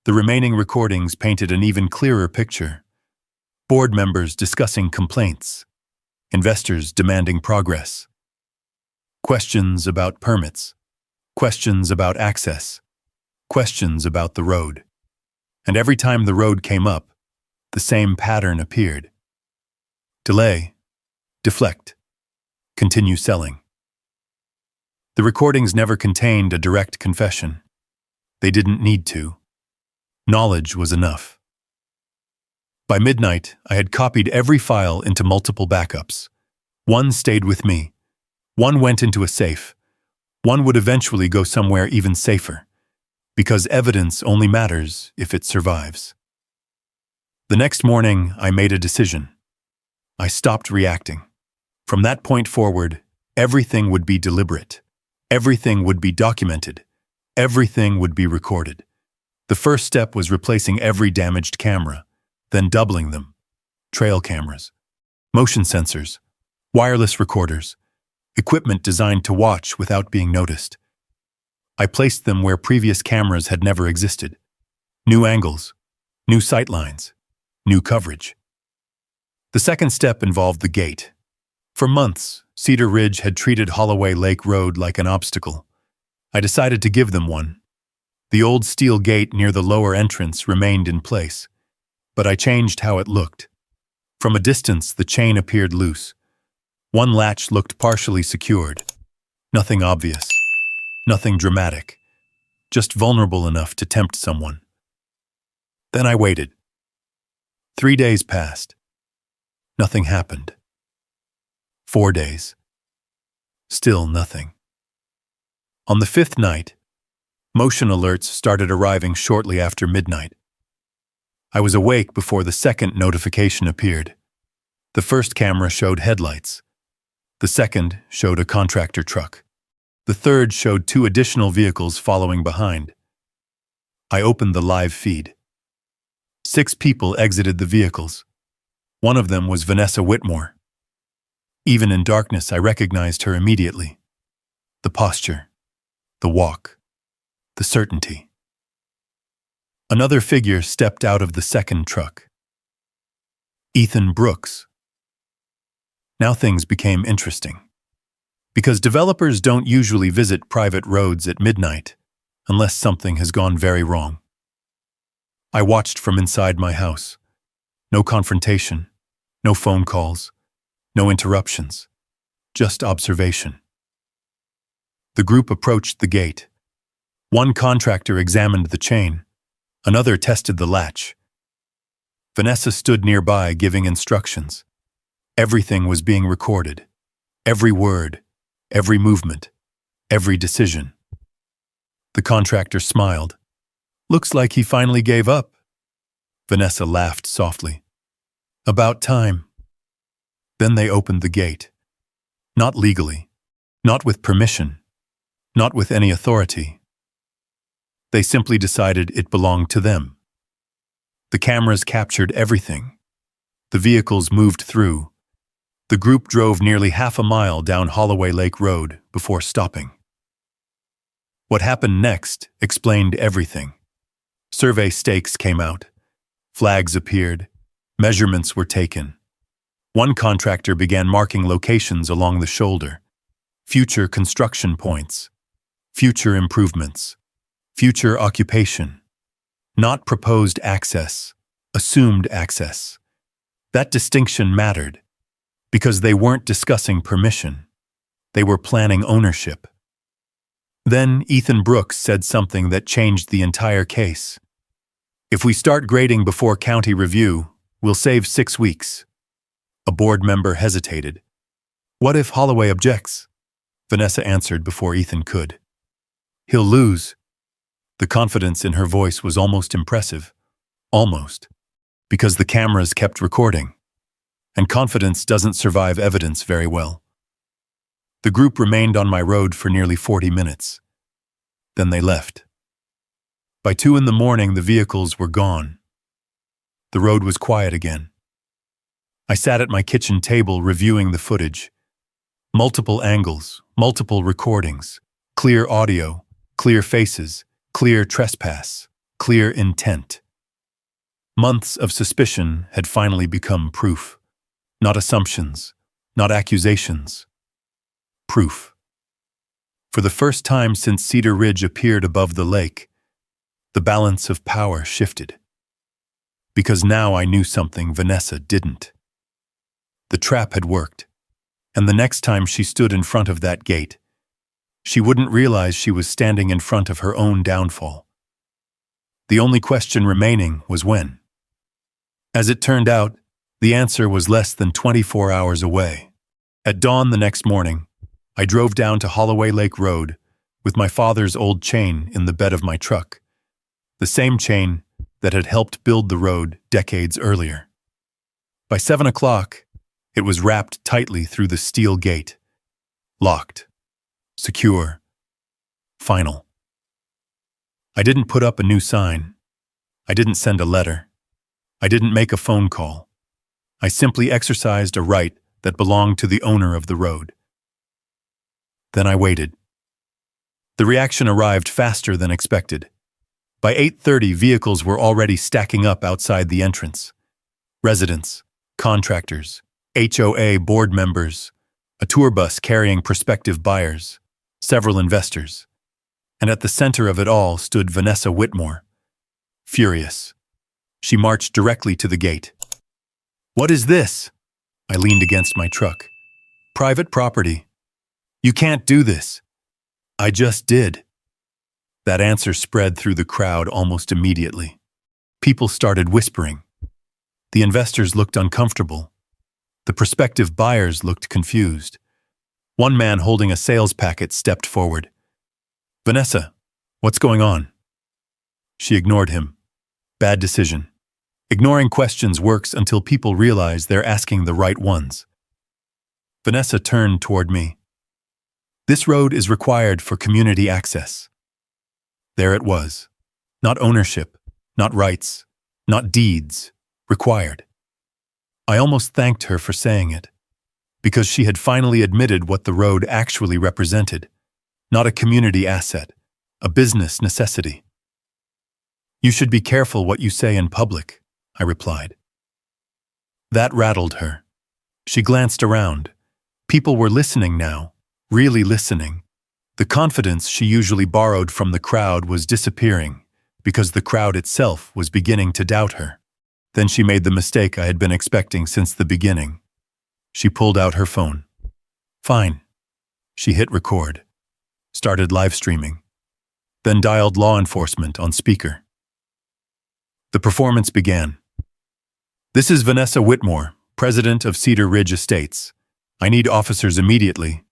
The remaining recordings painted an even clearer picture. Board members discussing complaints. Investors demanding progress. Questions about permits. Questions about access. Questions about the road. And every time the road came up, the same pattern appeared. Delay. Deflect. Continue selling. The recordings never contained a direct confession. They didn't need to. Knowledge was enough. By midnight, I had copied every file into multiple backups. One stayed with me. One went into a safe. One would eventually go somewhere even safer, because evidence only matters if it survives. The next morning, I made a decision. I stopped reacting. From that point forward, everything would be deliberate. Everything would be documented. Everything would be recorded. The first step was replacing every damaged camera, then doubling them. Trail cameras, motion sensors, wireless recorders, equipment designed to watch without being noticed. I placed them where previous cameras had never existed. New angles, new sightlines, new coverage. The second step involved the gate. For months, Cedar Ridge had treated Holloway Lake Road like an obstacle. I decided to give them one. The old steel gate near the lower entrance remained in place, but I changed how it looked. From a distance, the chain appeared loose. One latch looked partially secured. Nothing obvious, nothing dramatic, just vulnerable enough to tempt someone. Then I waited. 3 days passed. Nothing happened. 4 days. Still nothing. On the 5th night, motion alerts started arriving shortly after midnight. I was awake before the second notification appeared. The first camera showed headlights. The second showed a contractor truck. The third showed 2 additional vehicles following behind. I opened the live feed. 6 people exited the vehicles. One of them was Vanessa Whitmore. Even in darkness, I recognized her immediately. The posture, the walk, the certainty. Another figure stepped out of the second truck. Ethan Brooks. Now things became interesting. Because developers don't usually visit private roads at midnight unless something has gone very wrong. I watched from inside my house. No confrontation, no phone calls, no interruptions, just observation. The group approached the gate. One contractor examined the chain. Another tested the latch. Vanessa stood nearby giving instructions. Everything was being recorded. Every word, every movement, every decision. The contractor smiled. Looks like he finally gave up. Vanessa laughed softly. About time. Then they opened the gate. Not legally, not with permission, not with any authority. They simply decided it belonged to them. The cameras captured everything. The vehicles moved through. The group drove nearly half a mile down Holloway Lake Road before stopping. What happened next explained everything. Survey stakes came out. Flags appeared. Measurements were taken. One contractor began marking locations along the shoulder. Future construction points. Future improvements. Future occupation. Not proposed access. Assumed access. That distinction mattered because they weren't discussing permission. They were planning ownership. Then Ethan Brooks said something that changed the entire case. If we start grading before county review, we'll save 6 weeks. A board member hesitated. What if Holloway objects? Vanessa answered before Ethan could. He'll lose. The confidence in her voice was almost impressive. Almost. Because the cameras kept recording. And confidence doesn't survive evidence very well. The group remained on my road for nearly 40 minutes. Then they left. By 2 in the morning, the vehicles were gone. The road was quiet again. I sat at my kitchen table reviewing the footage. Multiple angles, multiple recordings, clear audio, clear faces, clear trespass, clear intent. Months of suspicion had finally become proof. Not assumptions, not accusations. Proof. For the first time since Cedar Ridge appeared above the lake, the balance of power shifted. Because now I knew something Vanessa didn't. The trap had worked, and the next time she stood in front of that gate, she wouldn't realize she was standing in front of her own downfall. The only question remaining was when. As it turned out, the answer was less than 24 hours away. At dawn the next morning, I drove down to Holloway Lake Road with my father's old chain in the bed of my truck, the same chain that had helped build the road decades earlier. By 7 o'clock, it was wrapped tightly through the steel gate, locked, secure, final. I didn't put up a new sign. I didn't send a letter. I didn't make a phone call. I simply exercised a right that belonged to the owner of the road. Then I waited. The reaction arrived faster than expected. By 8:30, vehicles were already stacking up outside the entrance. Residents, contractors, HOA board members, a tour bus carrying prospective buyers, several investors. and at the center of it all stood Vanessa Whitmore. Furious, she marched directly to the gate. "What is this?" I leaned against my truck. "Private property. You can't do this." "I just did." That answer spread through the crowd almost immediately. People started whispering. The investors looked uncomfortable. The prospective buyers looked confused. One man holding a sales packet stepped forward. "Vanessa, what's going on?" She ignored him. Bad decision. Ignoring questions works until people realize they're asking the right ones. Vanessa turned toward me. "This road is required for community access." There it was. Not ownership, not rights, not deeds, required. I almost thanked her for saying it, because she had finally admitted what the road actually represented. Not a community asset, a business necessity. "You should be careful what you say in public," I replied. That rattled her. She glanced around. People were listening now, really listening. The confidence she usually borrowed from the crowd was disappearing, because the crowd itself was beginning to doubt her. Then she made the mistake I had been expecting since the beginning. She pulled out her phone. "Fine." She hit record, started live streaming, then dialed law enforcement on speaker. The performance began. "This is Vanessa Whitmore, president of Cedar Ridge Estates. I need officers immediately.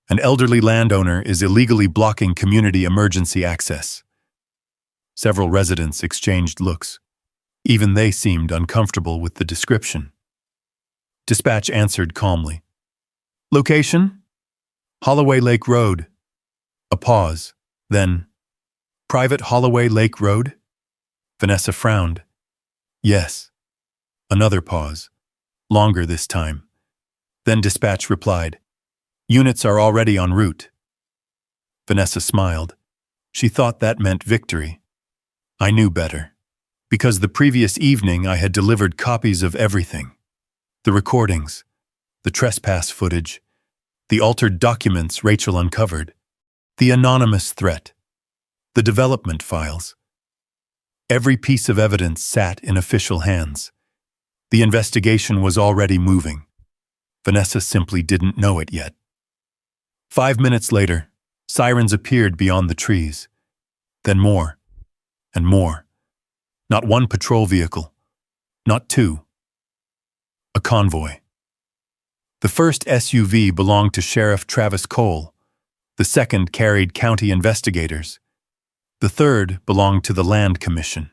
An elderly landowner is illegally blocking community emergency access." Several residents exchanged looks. Even they seemed uncomfortable with the description. Dispatch answered calmly. "Location? Holloway Lake Road." A pause. Then, "Private Holloway Lake Road?" Vanessa frowned. "Yes." Another pause. Longer this time. Then dispatch replied, "Units are already en route." Vanessa smiled. She thought that meant victory. I knew better. Because the previous evening I had delivered copies of everything. The recordings, the trespass footage, the altered documents Rachel uncovered, the anonymous threat, the development files. Every piece of evidence sat in official hands. The investigation was already moving. Vanessa simply didn't know it yet. 5 minutes later, sirens appeared beyond the trees. Then more, and more. Not one patrol vehicle, not two. A convoy. The first SUV belonged to Sheriff Travis Cole. The second carried county investigators. The third belonged to the Land Commission.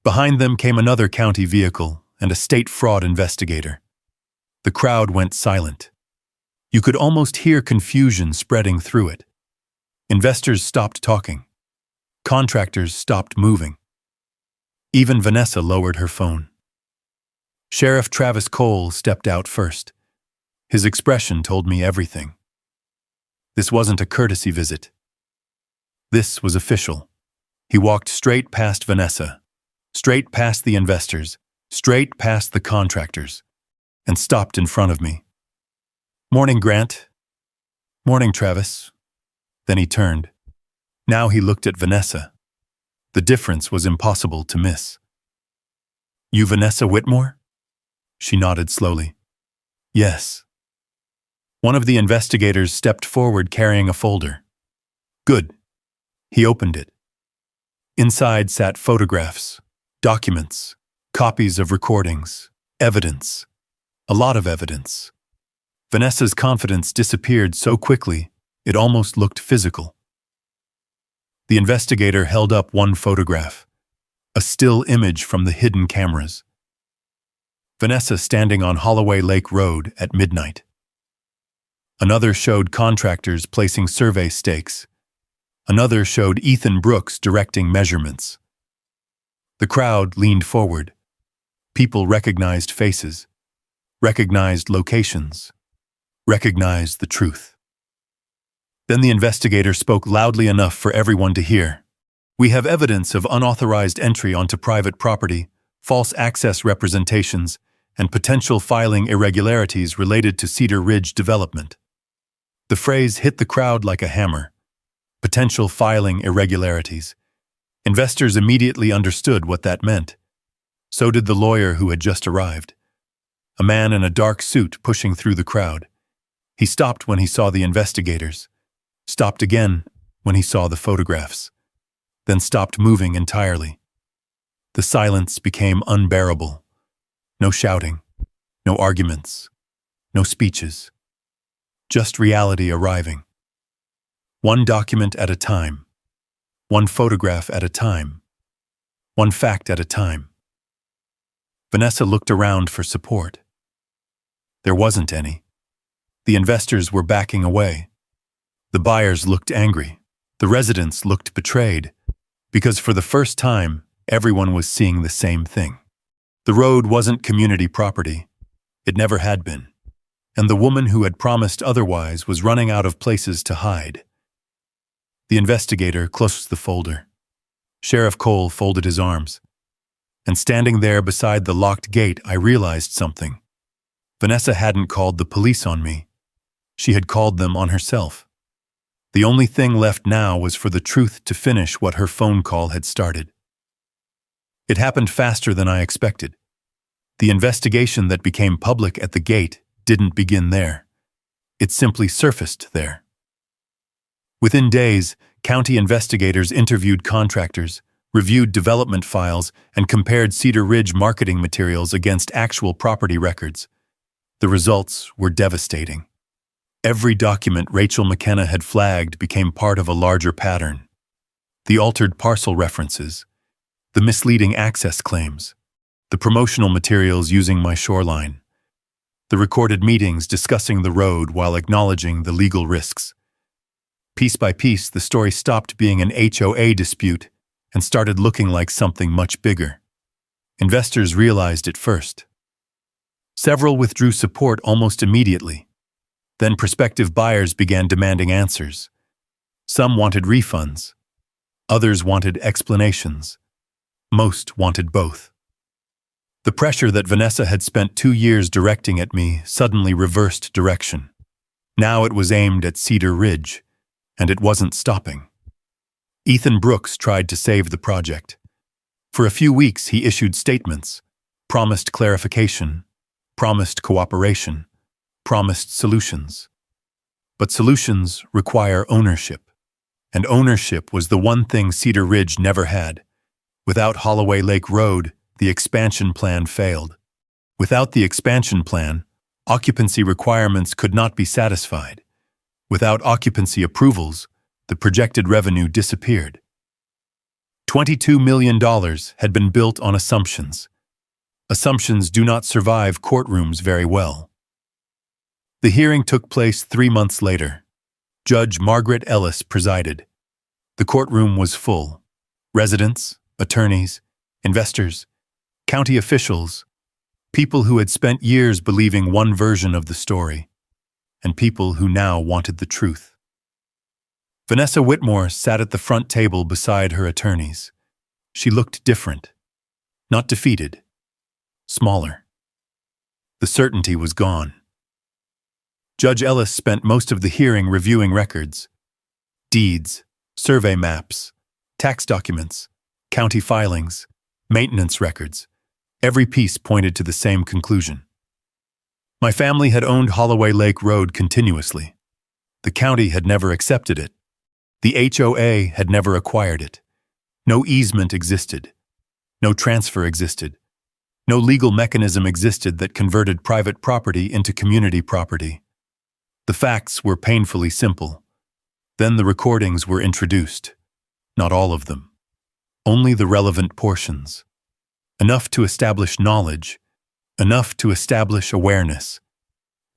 Behind them came another county vehicle and a state fraud investigator. The crowd went silent. You could almost hear confusion spreading through it. Investors stopped talking. Contractors stopped moving. Even Vanessa lowered her phone. Sheriff Travis Cole stepped out first. His expression told me everything. This wasn't a courtesy visit. This was official. He walked straight past Vanessa, straight past the investors, straight past the contractors, and stopped in front of me. "Morning, Grant." "Morning, Travis." Then he turned. Now he looked at Vanessa. The difference was impossible to miss. "You Vanessa Whitmore?" She nodded slowly. "Yes." One of the investigators stepped forward carrying a folder. "Good." He opened it. Inside sat photographs, documents, copies of recordings, evidence. A lot of evidence. Vanessa's confidence disappeared so quickly, it almost looked physical. The investigator held up one photograph, a still image from the hidden cameras. Vanessa standing on Holloway Lake Road at midnight. Another showed contractors placing survey stakes. Another showed Ethan Brooks directing measurements. The crowd leaned forward. People recognized faces, recognized locations, recognized the truth. Then the investigator spoke loudly enough for everyone to hear. "We have evidence of unauthorized entry onto private property, false access representations, and potential filing irregularities related to Cedar Ridge development." The phrase hit the crowd like a hammer. potential filing irregularities. Investors immediately understood what that meant. So did the lawyer who had just arrived. A man in a dark suit pushing through the crowd. He stopped when he saw the investigators, stopped again when he saw the photographs, then stopped moving entirely. The silence became unbearable. No shouting, no arguments, no speeches. Just reality arriving. One document at a time. One photograph at a time. One fact at a time. Vanessa looked around for support. There wasn't any. The investors were backing away. The buyers looked angry. The residents looked betrayed, because for the first time, everyone was seeing the same thing. The road wasn't community property. It never had been. And the woman who had promised otherwise was running out of places to hide. The investigator closed the folder. Sheriff Cole folded his arms. And standing there beside the locked gate, I realized something. Vanessa hadn't called the police on me. She had called them on herself. The only thing left now was for the truth to finish what her phone call had started. It happened faster than I expected. The investigation that became public at the gate didn't begin there. It simply surfaced there. Within days, county investigators interviewed contractors, reviewed development files, and compared Cedar Ridge marketing materials against actual property records. The results were devastating. Every document Rachel McKenna had flagged became part of a larger pattern. The altered parcel references, the misleading access claims, the promotional materials using my shoreline, the recorded meetings discussing the road while acknowledging the legal risks. Piece by piece, the story stopped being an HOA dispute and started looking like something much bigger. Investors realized it first. Several withdrew support almost immediately. Then prospective buyers began demanding answers. Some wanted refunds. Others wanted explanations. Most wanted both. The pressure that Vanessa had spent 2 years directing at me suddenly reversed direction. Now it was aimed at Cedar Ridge, and it wasn't stopping. Ethan Brooks tried to save the project. For a few weeks he issued statements, promised clarification, promised cooperation, promised solutions. But solutions require ownership, and ownership was the one thing Cedar Ridge never had. Without Holloway Lake Road, the expansion plan failed. Without the expansion plan, occupancy requirements could not be satisfied. Without occupancy approvals, the projected revenue disappeared. $22 million had been built on assumptions. Assumptions do not survive courtrooms very well. The hearing took place 3 months later. Judge Margaret Ellis presided. The courtroom was full. Residents, attorneys, investors, county officials, people who had spent years believing one version of the story, and people who now wanted the truth. Vanessa Whitmore sat at the front table beside her attorneys. She looked different, not defeated, smaller. The certainty was gone. Judge Ellis spent most of the hearing reviewing records, deeds, survey maps, tax documents, county filings, maintenance records. Every piece pointed to the same conclusion. My family had owned Holloway Lake Road continuously. The county had never accepted it. The HOA had never acquired it. No easement existed. No transfer existed. No legal mechanism existed that converted private property into community property. The facts were painfully simple. Then the recordings were introduced. Not all of them. Only the relevant portions. Enough to establish knowledge. Enough to establish awareness.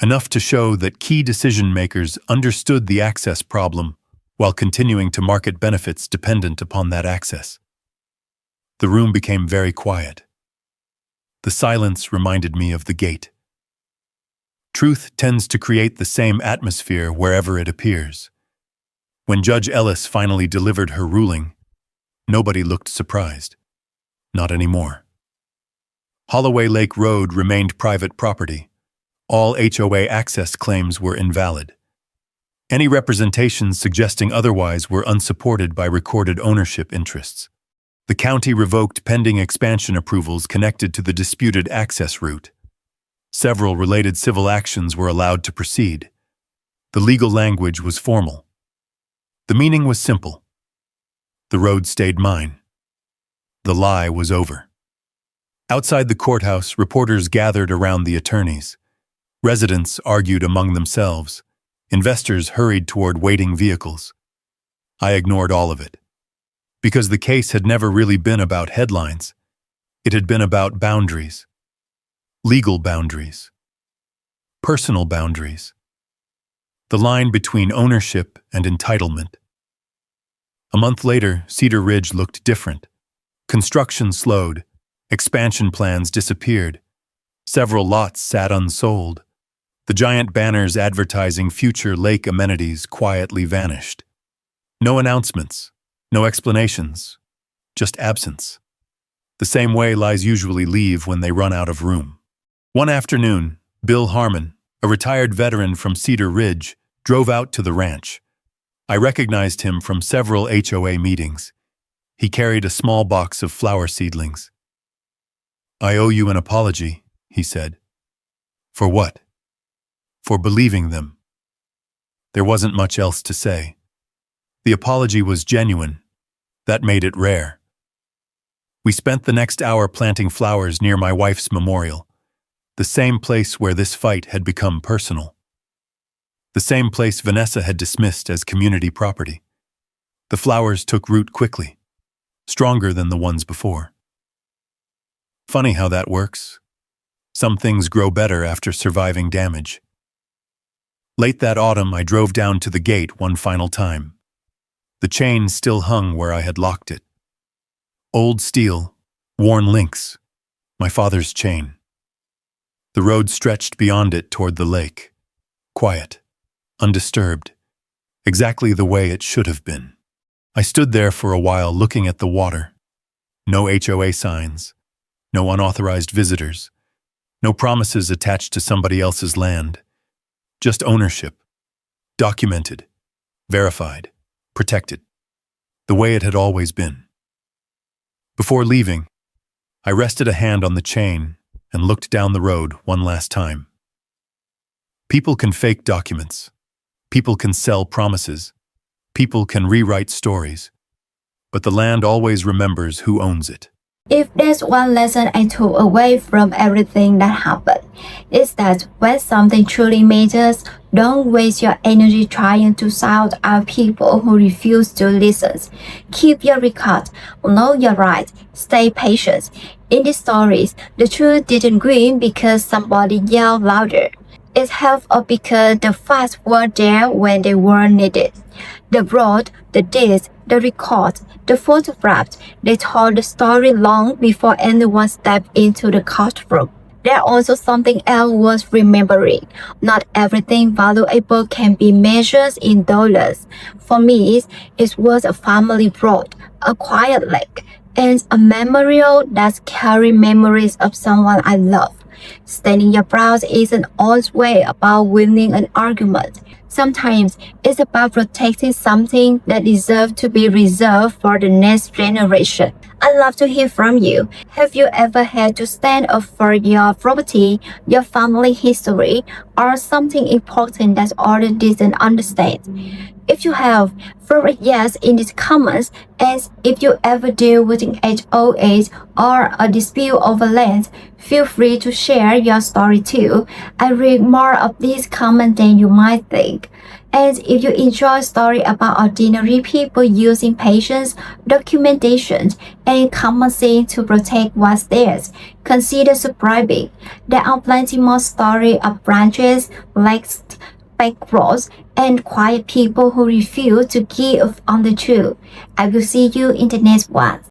Enough to show that key decision-makers understood the access problem while continuing to market benefits dependent upon that access. The room became very quiet. The silence reminded me of the gate. Truth tends to create the same atmosphere wherever it appears. When Judge Ellis finally delivered her ruling, nobody looked surprised. Not anymore. Holloway Lake Road remained private property. All HOA access claims were invalid. Any representations suggesting otherwise were unsupported by recorded ownership interests. The county revoked pending expansion approvals connected to the disputed access route. Several related civil actions were allowed to proceed. The legal language was formal. The meaning was simple. The road stayed mine. The lie was over. Outside the courthouse, reporters gathered around the attorneys. Residents argued among themselves. Investors hurried toward waiting vehicles. I ignored all of it. Because the case had never really been about headlines. It had been about boundaries. Legal boundaries. Personal boundaries. The line between ownership and entitlement. A month later, Cedar Ridge looked different. Construction slowed. Expansion plans disappeared. Several lots sat unsold. The giant banners advertising future lake amenities quietly vanished. No announcements. No explanations, just absence. The same way lies usually leave when they run out of room. One afternoon, Bill Harmon, a retired veteran from Cedar Ridge, drove out to the ranch. I recognized him from several HOA meetings. He carried a small box of flower seedlings. "I owe you an apology," he said. "For what?" "For believing them." There wasn't much else to say. The apology was genuine. That made it rare. We spent the next hour planting flowers near my wife's memorial, the same place where this fight had become personal. The same place Vanessa had dismissed as community property. The flowers took root quickly, stronger than the ones before. Funny how that works. Some things grow better after surviving damage. Late that autumn, I drove down to the gate one final time. The chain still hung where I had locked it. Old steel, worn links, my father's chain. The road stretched beyond it toward the lake, quiet, undisturbed, exactly the way it should have been. I stood there for a while looking at the water. No HOA signs, no unauthorized visitors, no promises attached to somebody else's land. Just ownership, documented, verified, protected, the way it had always been. Before leaving, I rested a hand on the chain and looked down the road one last time. People can fake documents. People can sell promises. People can rewrite stories. But the land always remembers who owns it. If there's one lesson I took away from everything that happened, it's that when something truly matters, don't waste your energy trying to sound out people who refuse to listen. Keep your record, know your right, stay patient. In these stories, the truth didn't win because somebody yelled louder. It helped because the facts were there when they were needed. The road, the deeds, the records, the photographs, they told the story long before anyone stepped into the courtroom. There's also something else worth remembering. Not everything valuable can be measured in dollars. For me, it was a family road, a quiet lake, and a memorial that carries memories of someone I love. Standing your ground isn't always about winning an argument. Sometimes it's about protecting something that deserves to be reserved for the next generation. I'd love to hear from you. Have you ever had to stand up for your property, your family history, or something important that others didn't understand? If you have, throw a yes in the comments, and if you ever deal with an HOA or a dispute over land, feel free to share your story too. I read more of these comments than you might think. And if you enjoy stories about ordinary people using patience, documentation, and common sense to protect what's theirs, consider subscribing. There are plenty more stories of branches, lakes, back roads, and quiet people who refuse to give on the truth. I will see you in the next one.